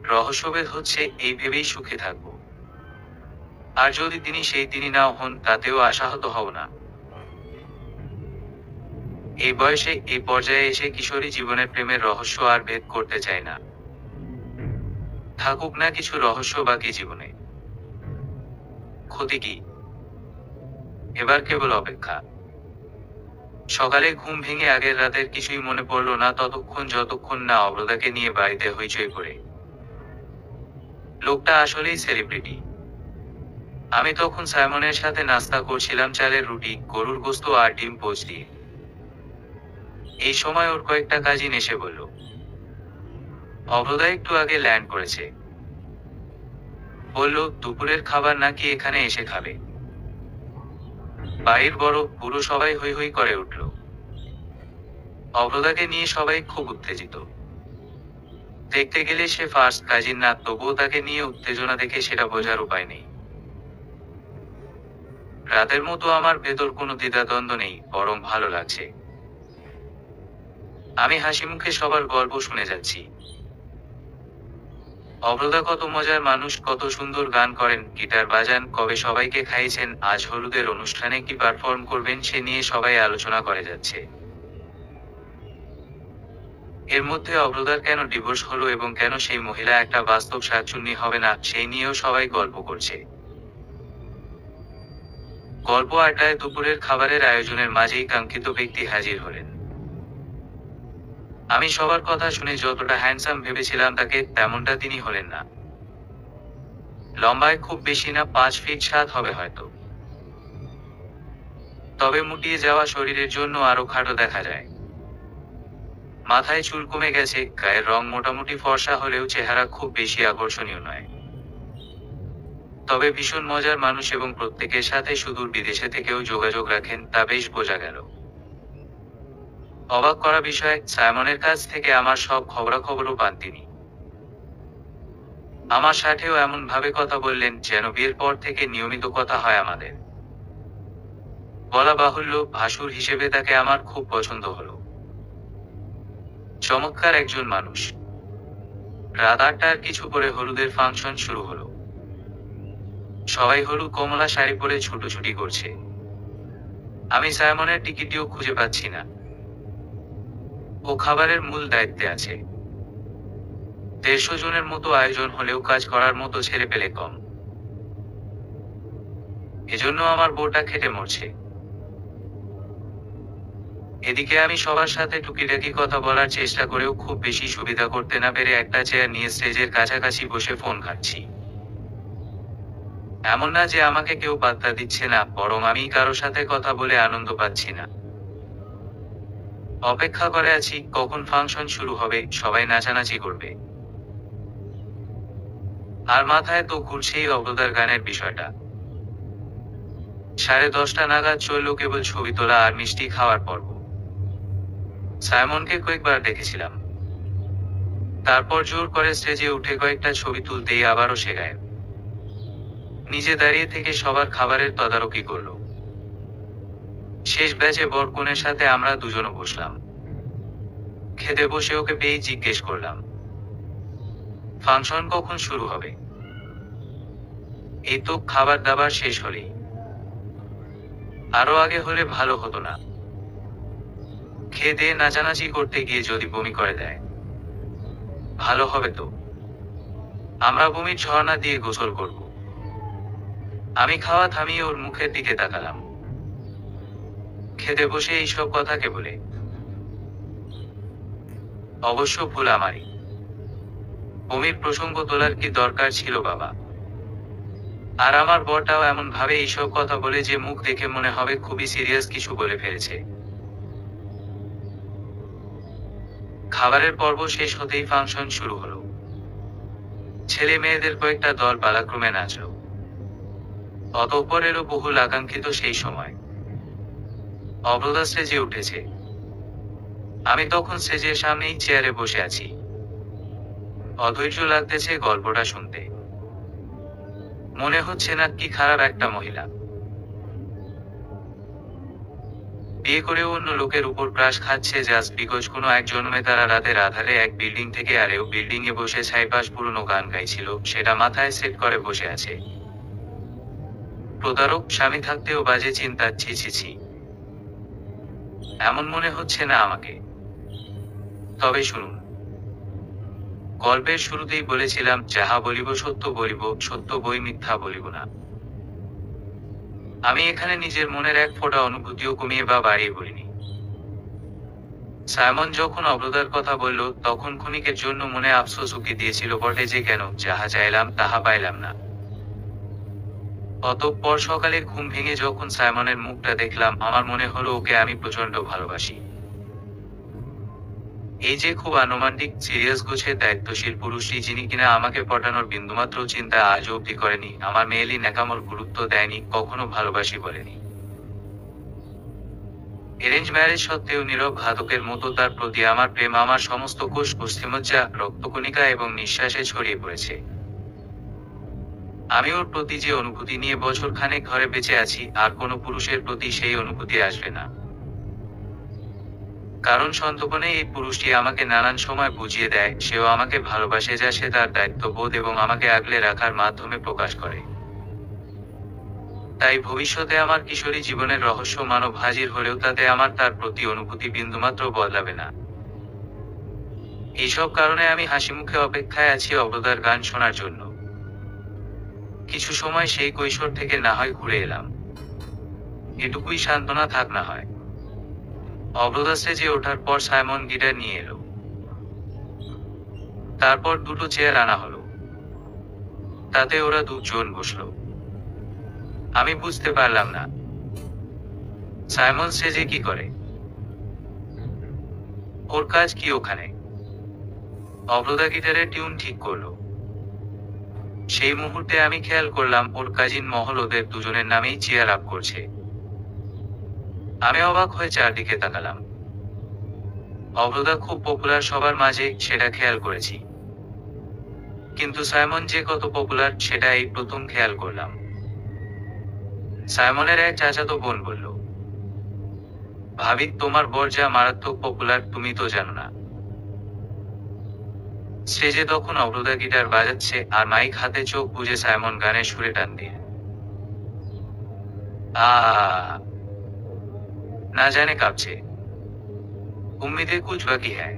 রহস্যভেদ হচ্ছে এই ভেবেই সুখে থাকব। আর যদি তিনি সেই নাও হন তাতেও আশাহত হও না। এই বয়সে এই পর্যায়ে এসে কিশোরী জীবনের প্রেমের রহস্য আর ভেদ করতে চাই না। থাকুক না কিছু রহস্য বাকি জীবনে। ক্ষতি কি? এবার কেবল অপেক্ষা। সকালে ঘুম ভেঙে আগের রাতের কিছুই মনে পড়ল না ততক্ষণ যতক্ষণ না অভ্রদাকে নিয়ে বাড়িতে হইচই করে। লোকটা আসলেই সেলিব্রিটি। আমি তখন সাইমনের সাথে নাস্তা করছিলাম চালের রুটি, গরুর গোস্ত আর ডিম পোচ দিয়ে। এই সময় ওর কয়েকটা কাজিন এসে বলল, অভ্রদা একটু আগে ল্যান্ড করেছে। বলল দুপুরের খাবার নাকি এখানে এসে খাবে। বাড়ির বড় বুড়ো সবাই হৈ হৈ করে উঠল। অভ্রদাকে নিয়ে সবাই খুব উত্তেজিত। দেখতে গেলে সে ফার্স্ট কাজিন না, তবুও তাকে নিয়ে উত্তেজনা দেখে সেটা বোঝার উপায় নেই। রাতের মতো আমার ভেতর কোনো দ্বিধাদ্বন্দ্ব নেই, বরং ভালো লাগছে। আমি হাসি মুখে সবার গল্প শুনে যাচ্ছি। অভ্রদা কত মজার মানুষ, কত সুন্দর গান করেন, গিটার বাজান, কবে সবাইকে খাইয়েছেন, আজ হলুদের অনুষ্ঠানে কি পারফর্ম করবেন সে নিয়ে সবাই আলোচনা করে যাচ্ছে। এর মধ্যে অভ্রদার কেন ডিভোর্স হলো এবং কেন সেই মহিলা একটা বাস্তব শাকচুন্নি হবে না, সেই নিয়েও সবাই গল্প করছে। গল্প আড্ডায় দুপুরের খাবারের আয়োজনের মাঝেই কাঙ্ক্ষিত ব্যক্তি হাজির হলেন। আমি সবার কথা শুনে যতটা হ্যান্ডসাম ভেবেছিলাম তাকে, তেমনটা তিনি হলেন না। লম্বায় খুব বেশি না, 5 ফিট 7 হবে হয়তো। তবে মুটিয়ে যাওয়া শরীরের জন্য আরো খাটো দেখা যায়। মাথায় চুল কমে গেছে, গায়ের রং মোটামুটি ফর্সা হলেও চেহারা খুব বেশি আকর্ষণীয় নয়। তবে ভীষণ মজার মানুষ এবং প্রত্যেকের সাথে সুদূর বিদেশে থেকেও যোগাযোগ রাখেন, তা বেশ বোঝা গেল। অবাক করা বিষয়, সাইমনের কাছ থেকে আমার সব খবরাখবরও পান তিনি। আমার সাথেও এমন ভাবে কথা বললেন যেন বিয়ের পর থেকে নিয়মিত কথা হয় আমাদের। বলা বাহুল্য, ভাসুর হিসেবে তাকে আমার খুব পছন্দ হলো। চমৎকার একজন মানুষ। রাত 8টার কিছু পরে হলুদের ফাংশন শুরু হলো। সবাই হলুদ কমলা শাড়ি পরে ছুটোছুটি করছে। আমি সাইমনের টিকিটিও খুঁজে পাচ্ছি না। ও খাবারের মূল দায়িত্বে আছে। 150 জনের মতো আয়োজন হলেও কাজ করার মতো ছেলে পেলে কম। এজন্য আমার বউটা খেটে মরছে। এদিকে আমি সবার সাথে টুকিটাকি কথা বলার চেষ্টা করেও খুব বেশি সুবিধা করতে না পেরে একটা চেয়ার নিয়ে স্টেজের কাছাকাছি বসে ফোন ঘাঁটছি। এমন না যে আমাকে কেউ পাত্তা দিচ্ছে না, বরং আমি কারো সাথে কথা বলে আনন্দ পাচ্ছি না। অপেক্ষা করে আছি কখন ফাংশন শুরু হবে, সবাই নাচানাচি করবে। আর মাথায় তো ঘুরছেই অভ্রদার গানের বিষয়টা। 10:30 নাগাদ চলল কেবল ছবি তোলা আর মিষ্টি খাওয়ার পর্ব। সাইমনকে কয়েকবার দেখেছিলাম। তারপর জোর করে স্টেজে উঠে কয়েকটা ছবি তুলতেই আবারও সে গায়েব। নিজে দাঁড়িয়ে থেকে সবার খাবারের তদারকি করলো। শেষ ব্যাচে বরকনের সাথে আমরা দুজনও বসলাম। খেতে বসে ওকে পেয়েই জিজ্ঞেস করলাম, ফাংশন কখন শুরু হবে? এই তো খাবার দাবার শেষ হলেই। আরো আগে হলে ভালো হতো না? খেয়ে দিয়ে নাচানাচি করতে গিয়ে যদি বমি করে দেয়? ভালো হবে তো। আমরা বমির ঝর্ণা দিয়ে গোসল করব। আমি খাওয়া থামিয়ে ওর মুখের দিকে তাকালাম। খেতে বসে এইসব কথাকে বলে? অবশ্য ভুল আমারই। বমির প্রসঙ্গ তোলার কি দরকার ছিল বাবা? আর আমার বরটাও এমন ভাবে এইসব কথা বলে যে মুখ দেখে মনে হবে খুবই সিরিয়াস কিছু বলে ফেলেছে। খাবারের পর্ব শেষ হতেই ফাংশন শুরু হলো। ছেলে মেয়েদের কয়েকটা দল পালাক্রমে নাচল। অতঃপর এলো বহুল আকাঙ্ক্ষিত সেই সময়। অভ্রদা স্টেজে উঠেছে। আমি তখন স্টেজের সামনেই চেয়ারে বসে আছি। অধৈর্য লাগতেছে গল্পটা শুনতে। মনে হচ্ছে না কি খারাপ একটা মহিলা। বিয়ে করে অন্য লোকের উপর ক্রাশ খাচ্ছে জাস্ট বিকজ কোনো এক জন্মে তারা রাতের আধারে এক বিল্ডিং থেকে আরেও বিল্ডিং এ বসে ছাইপাশ পুরনো গান গাইছিল, সেটা মাথায় সেট করে বসে আছে। প্রতারক স্বামী থাকতেও বাজে চিন্তা, ছি ছি ছি। এমন মনে হচ্ছে না আমাকে। তবে শুনুন, গল্পের শুরুতেই বলেছিলাম যাহা বলিব সত্য বলিব, সত্য বই মিথ্যা বলিব না। আমি এখানে নিজের মনের এক ফোঁটা অনুভূতিও কমিয়ে বা বাড়িয়ে বলিনি। সাইমন যখন অভ্রদার কথা বলল তখন ক্ষণিকের জন্য মনে আফসোস উকি দিয়েছিল বটে যে কেন যাহা চাইলাম তাহা পাইলাম না। অতঃপর সকালে ঘুম ভেঙে যখন সাইমনের মুখটা দেখলাম আমার মনে হলো ওকে আমি প্রচন্ড ভালোবাসি। এই যে খুব আনুমানিক সিরিয়াস গোছে দায়িত্বশীল পুরুষটি, যিনি কিনা আমাকে পটানোর বিন্দুমাত্র চিন্তা আজ অবধি করেনি, আমার মেয়েলি ন্যাকামোর গুরুত্ব দেয়নি, কখনো ভালোবাসি বলেনি। অ্যারেঞ্জ ম্যারেজ সত্ত্বেও নীরব ঘাতকের মতো তার প্রতি আমার প্রেম আমার সমস্ত কোষ অস্থিমজ্জা রক্তকণিকা এবং নিঃশ্বাসে ছড়িয়ে পড়েছে। আমি ওর প্রতি যে অনুভূতি নিয়ে বছর খানেক ঘরে বেঁচে আছি, আর কোনো পুরুষের প্রতি সেই অনুভূতি আসবে না। কারণ সন্তপনে এই পুরুষটি আমাকে নানান সময় বুঝিয়ে দেয় সেও আমাকে ভালোবাসে, যা সে তার দায়িত্ববোধ এবং আমাকে আগলে রাখার মাধ্যমে প্রকাশ করে। তাই ভবিষ্যতে আমার কিশোরী জীবনের রহস্য মানব হাজির হলেও তাতে আমার তার প্রতি অনুভূতি বিন্দুমাত্র বদলাবে না। এইসব কারণে আমি হাসি মুখে অপেক্ষায় আছি অবরোধার গান শোনার জন্য। কিছু সময় সেই কৈশোর থেকে না হয় ঘুরে এলাম, এটুকুই সান্ত্বনা থাক না হয়। অবরোধা স্টেজে ওঠার পর সাইমন গিটার নিয়ে এলো। তারপর দুটো চেয়ার আনা হলো, তাতে ওরা দুজন বসলো। আমি বুঝতে পারলাম না সাইমন স্টেজে কি করে, ওর কাজ কি ওখানে। অবরোধা গিটারের টিউন ঠিক করলো। সেই মুহূর্তে আমি খেয়াল করলাম ওর কাজিন মহল ওদের দুজনের নামেই চেয়ার আপ করছে। আমি অবাক হয়ে চারদিকে তাকালাম। অবরোধা খুব পপুলার সবার মাঝে, সেটা খেয়াল করেছি, কিন্তু সাইমন যে কত পপুলার সেটা এই প্রথম খেয়াল করলাম। সাইমনের এক চাচাতো বোন বলল, ভাবি তোমার বর যা মারাত্মক পপুলার তুমি তো জানো না। স্টেজে তখন অবরোধা গিটার বাজাচ্ছে আর মাইক হাতে চোখ বুজে সাইমন গানের সুরে টান দিয়ে না জানে কাঁপছে। उम्मीदें कुछ बाकी है,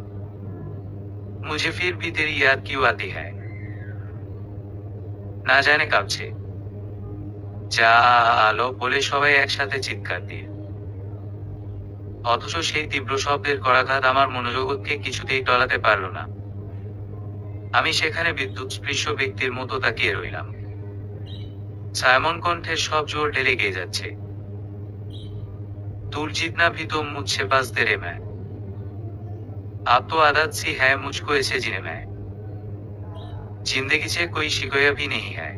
मुझे फिर भी तेरी याद क्यों आती है। না জানে কাঁপছে। যা আলো বলে সবাই একসাথে চিৎকার দিয়ে। অথচ সেই তীব্র শব্দের করাঘাত আমার মনোজগৎকে কিছুতেই টলাতে পারল না। আমি সেখানে বিদ্যুৎ স্পৃশ্য ব্যক্তির মতো তাকিয়ে রইলাম। সাইমন কণ্ঠের সব জোর ঢেলে গিয়ে যাচ্ছে। दूर जितना भी तुम मुझसे पास तेरे मैं, अब तो आदत सी है मुझको ऐसे जीने में, जिंदगी से कोई शिकवा भी नहीं है,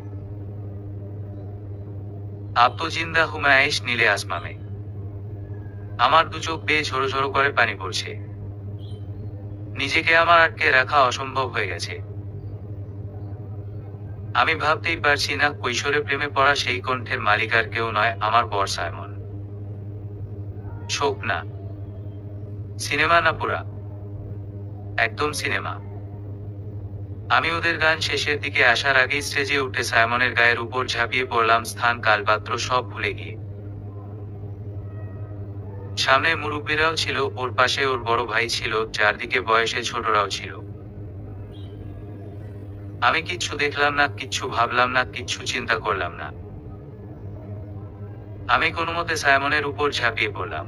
अब तो जिंदा हूं मैं ऐश नीले आसमां में। আমার দু চোখ বেয়ে ঝরো ঝরো করে পানি পড়ছে। নিজেকে আমার আটকে রাখা অসম্ভব হয়ে গেছে। আমি ভাবতেই পারছি না কৈশোরে প্রেমে পড়া সেই কণ্ঠের মালিক আর কেউ নয়, আমার বর সাইমন। শোক না, সিনেমা না পুরা, একদম সিনেমা। আমি ওদের গান শেষের দিকে আসার আগেই স্টেজে উঠে সাইমনের গায়ের উপর ঝাঁপিয়ে পড়লাম, স্থান কালপাত্র সব ভুলে গিয়ে। সামনে মুরব্বীরাও ছিল, ওর পাশে ওর বড় ভাই ছিল, চারদিকে বয়সে ছোটরাও ছিল। আমি কিচ্ছু দেখলাম না, কিচ্ছু ভাবলাম না, কিচ্ছু চিন্তা করলাম না। আমি কোনোমতে সাইমনের উপর ঝাঁপিয়ে পড়লাম।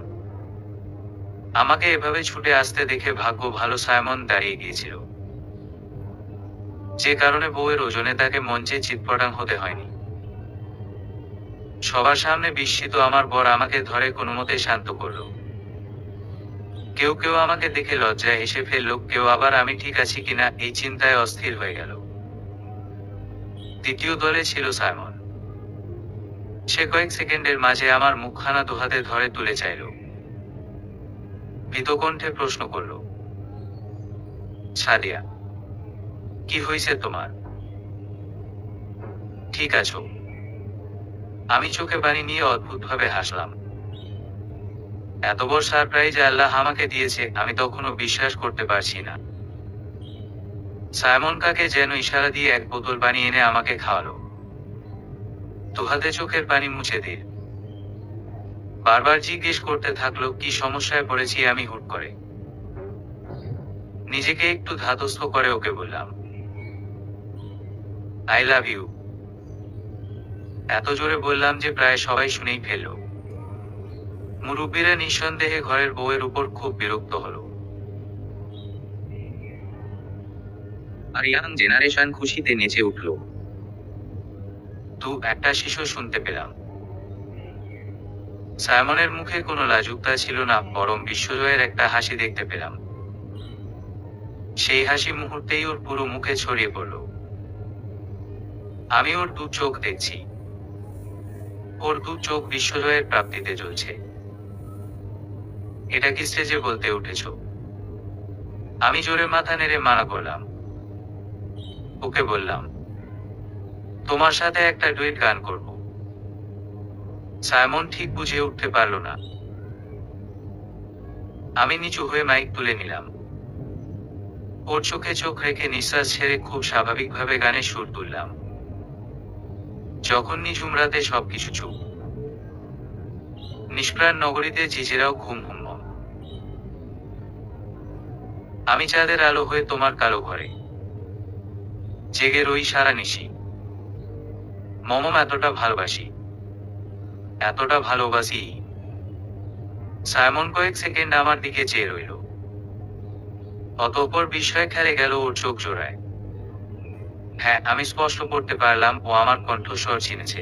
আমাকে এভাবে ছুটে আসতে দেখে ভাগ্য ভালো সাইমন দাঁড়িয়ে গিয়েছিল, যে কারণে বউয়ের ওজনে তাকে মঞ্চে চিৎপটাং হতে হয়নি। সবার সামনে বিস্মিত আমার বর আমাকে ধরে কোনোমতে শান্ত করলো। কেউ কেউ আমাকে দেখে লজ্জায় হেসে ফেলল, কেউ আবার আমি ঠিক আছি কিনা এই চিন্তায় অস্থির হয়ে গেল। দ্বিতীয় দলে ছিল সাইমন। সে কয়েক সেকেন্ডের মাঝে আমার মুখখানা দুহাতে ধরে তুলে চাইল, ভীত কণ্ঠে প্রশ্ন করল, সাদিয়া, কি হয়েছে তোমার? ঠিক আছো? আমি চোখে পানি নিয়ে অদ্ভুতভাবে হাসলাম। এত বড় সারপ্রাইজ আল্লাহ আমাকে দিয়েছে, আমি তখনও বিশ্বাস করতে পারছি না। সাইমন কাকে যেন ইশারা দিয়ে এক বোতল পানি এনে আমাকে খাওয়ালো। দুহাতে চোখের পানি মুছে দিয়ে বারবার জিজ্ঞেস করতে থাকলো কি সমস্যায় পড়েছি আমি। হুট করে নিজেকে একটু ধাতস্থ করে ওকে বললাম, আই লাভ ইউ। এত জোরে বললাম যে প্রায় সবাই শুনেই ফেলল। মুরব্বীরা নিঃসন্দেহে ঘরের বউয়ের উপর খুব বিরক্ত হলো। আর ইয়াং জেনারেশন খুশিতে নেচে উঠল। একটা শিশু শুনতে পেলাম। সাইমনের মুখে কোনো লাজুকতা ছিল না, বরং বিশ্বজয়ের একটা হাসি দেখতে পেলাম। সেই হাসি মুহূর্তেই ওর পুরো মুখে ছড়িয়ে পড়ল। আমি ওর দু চোখ দেখছি, ওর দু চোখ বিশ্বজয়ের প্রাপ্তিতে জ্বলছে। এটা কি স্টেজে বলতে উঠেছ? আমি জোরে মাথা নেড়ে মানা করলাম। ওকে বললাম, তোমার সাথে একটা ডুয়েট গান করব। সাইমন ঠিক বুঝে উঠতে পারল না। আমি নিচু হয়ে মাইক তুলে নিলাম। ওর চোখে চোখ রেখে নিঃশ্বাস ছেড়ে খুব স্বাভাবিকভাবে গানে সুর তুললাম। যখন নিঝুম রাতে সবকিছু চুপ, নিষ্প্রাণ নগরীতে ঝিঝিরাও ঘুম হুম। আমি চাঁদের আলো হয়ে তোমার কালো ঘরে জেগে রই সারা নিশি। মম এতটা ভালোবাসি, এতটা ভালোবাসি। সাইমন কয়েক সেকেন্ড আমার দিকে চেয়ে রইল। অতঃপর বিস্ময় খেলে গেল ওর চোখ জোড়ায়। হ্যাঁ, আমি স্পষ্ট করতে পারলাম ও আমার কণ্ঠস্বর চিনেছে।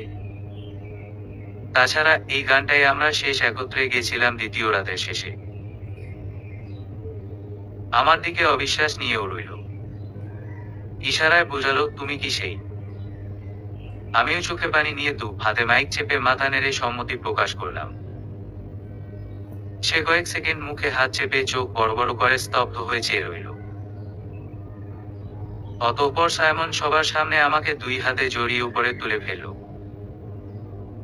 তাছাড়া এই গানটাই আমরা শেষ একত্রে গেছিলাম দ্বিতীয় রাতের শেষে। আমার দিকে অবিশ্বাস নিয়েও রইল। ইশারায় বোঝালো, তুমি কি সেই? আমিও চোখে পানি নিয়ে হাতে মাইক চেপে মাথা নেড়ে সম্মতি প্রকাশ করলাম। সে কয়েক সেকেন্ড মুখে হাত চেপে চোখ বড় বড় করে স্তব্ধ হয়ে চেয়ে রইল। অতঃপর সাইমন সবার সামনে আমাকে দুই হাতে জড়িয়ে উপরে তুলে ফেলল।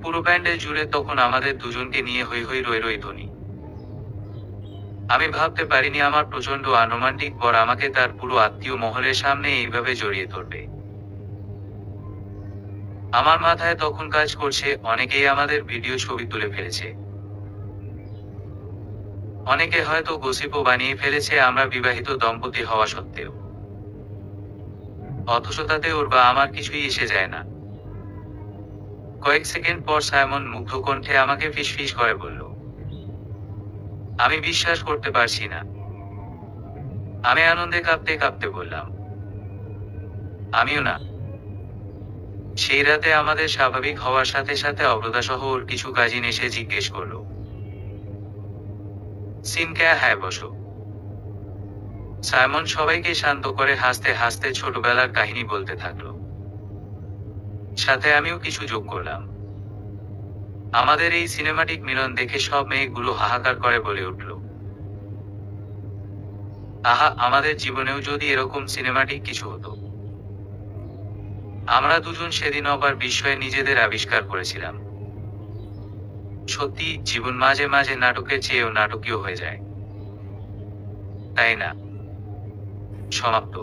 পুরো প্যান্ডেল জুড়ে তখন আমাদের দুজনকে নিয়ে হই হই রই রই ধ্বনি। আমি ভাবতে পারিনি আমার প্রচন্ড আনরোমান্টিক বর আমাকে তার পুরো আত্মীয় মহলের সামনে এইভাবে জড়িয়ে ধরবে। আমার মাথায় তখন কাজ করছে, অনেকেই আমাদের ভিডিও ছবি তুলে ফেলেছে, অনেকে হয়তো গসিপও বানিয়ে ফেলেছে আমরা বিবাহিত দম্পতি হওয়া সত্ত্বেও। অথচ তাতে ওর বা আমার কিছুই এসে যায় না। কয়েক সেকেন্ড পর সাইমন মুগ্ধ কণ্ঠে আমাকে ফিসফিস করে বলল, আমি বিশ্বাস করতে পারছি না। আমি আনন্দে কাঁপতে কাঁপতে বললাম, আমিও না। সেই রাতে আমাদের স্বাভাবিক হওয়ার সাথে সাথে অব্রতাসহ ওর কিছু কাজিন এসে জিজ্ঞেস করলো, সিন ক্যা হ্যায় বসো। সাইমন সবাইকে শান্ত করে হাসতে হাসতে ছোটবেলার কাহিনী বলতে থাকলো। সাথে আমিও কিছু যোগ করলাম। আমাদের এই সিনেমাটিক মিলন দেখে সব মেয়েগুলো হাহাকার করে বলে উঠল, আহা, আমাদের জীবনেও যদি এরকম সিনেমাটিক কিছু হতো। আমরা দুজন সেদিন অপার বিস্ময়ে নিজেদের আবিষ্কার করেছিলাম। সত্যি, জীবন মাঝে মাঝে নাটকের চেয়েও নাটকীয় হয়ে যায়, তাই না? সমাপ্ত।